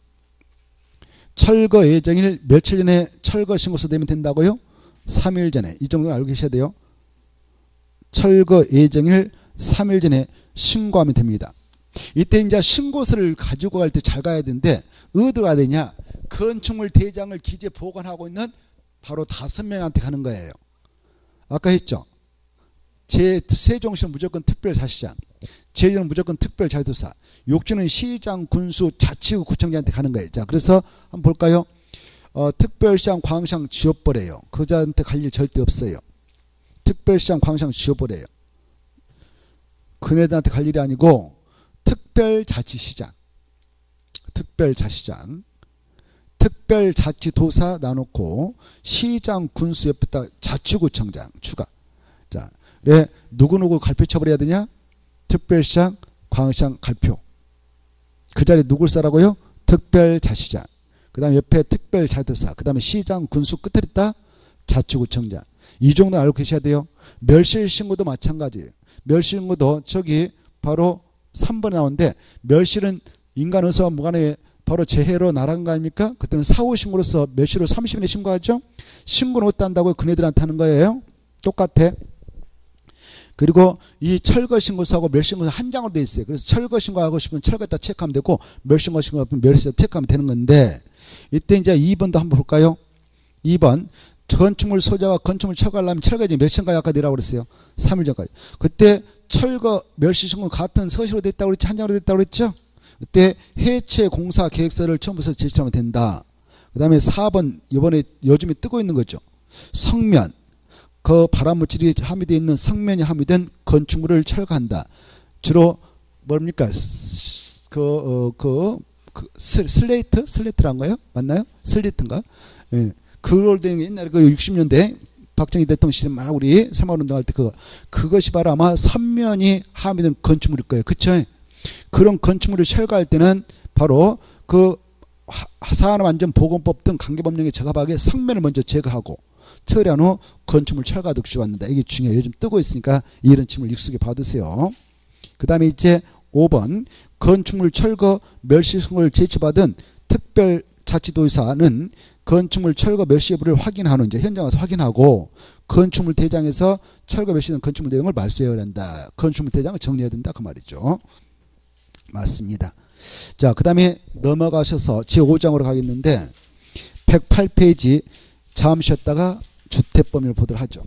철거 예정일 며칠 전에 철거 신고서 내면 된다고요? 3일 전에. 이 정도는 알고 계셔야 돼요. 철거 예정일 3일 전에 신고하면 됩니다. 이때 이제 신고서를 가지고 갈 때 잘 가야 되는데 어디로 가야 되냐? 건축물 대장을 기재 보관하고 있는 바로 5명한테 가는 거예요. 아까 했죠. 세종시는 무조건 특별자치장, 제주는 무조건 특별자치도사, 욕지는 시장, 군수, 자치구, 구청장한테 가는 거예요. 자, 그래서 한번 볼까요? 특별시장, 광시장 지워버려요. 그자한테 갈 일 절대 없어요. 특별시장, 광시장 지워버려요. 그네들한테 갈 일이 아니고 특별자치시장, 특별자치장, 특별자치도사 나놓고 시장, 군수 옆에다 자치구청장 추가. 자, 왜 누구누구 갈표 처벌해야 되냐? 특별시장, 광역시장 갈표. 그 자리에 누굴 싸라고요? 특별자치장. 그 다음에 옆에 특별자치도사. 그 다음에 시장, 군수 끝에 있다 자치구청장. 이 정도 알고 계셔야 돼요. 멸실신고도 마찬가지예요. 멸실신고도 저기 바로 3번에 나오는데 멸실은 인간 의사와 무관하게 바로 재해로 나간 거 아닙니까? 그때는 사후신고로서 멸실을 30일에 신고하죠. 신고는 어디다 한다고요? 그네들한테 하는 거예요. 똑같아. 그리고 이 철거신고서하고 멸실신고서 한 장으로 되어 있어요. 그래서 철거신고하고 싶으면 철거에다 체크하면 되고 멸실신고하고 멸실에다 체크하면 되는 건데 이때 이제 2번도 한번 볼까요? 2번 건축물 소유자가 건축물 철거하려면 철거지 몇 시간까지 아까 내라고 그랬어요. 3일 전까지. 그때 철거 멸실신고 같은 서시로 됐다고 그랬지 한 장으로 됐다고 그랬죠. 그때 해체 공사 계획서를 처음부터 제출하면 된다. 그 다음에 4번 이번에 요즘에 뜨고 있는 거죠. 성면 그 발암물질이 함유되어 있는 성면이 함유된 건축물을 철거한다. 주로 뭡니까? 슬레이트란가요? 맞나요? 슬레이트인가? 예. 그걸 된 옛날에 그 60년대 박정희 대통령 시절 막 우리 새마을운동할 때 그것이 바로 아마 선면이 함유된 건축물일 거예요. 그쵸? 그런 건축물을 철거할 때는 바로 그 산업안전보건법 등 관계법령에 적합하게 성면을 먼저 제거하고 처리한 후 건축물 철거하도록 주받는다. 이게 중요해요. 요즘 뜨고 있으니까 이런 질문을 익숙히 받으세요. 그 다음에 이제 5번 건축물 철거 멸실신고를 제출받은 특별자치도의사는 건축물 철거 멸시 여부를 확인한 후 이제 현장 가서 확인하고 건축물 대장에서 철거 멸시된 건축물 내용을 말소해야 한다. 건축물 대장을 정리해야 된다. 그 말이죠. 맞습니다. 자, 그 다음에 넘어가셔서 제5장으로 가겠는데 108페이지 잠시 쉬었다가 주택 범위를 보도록 하죠.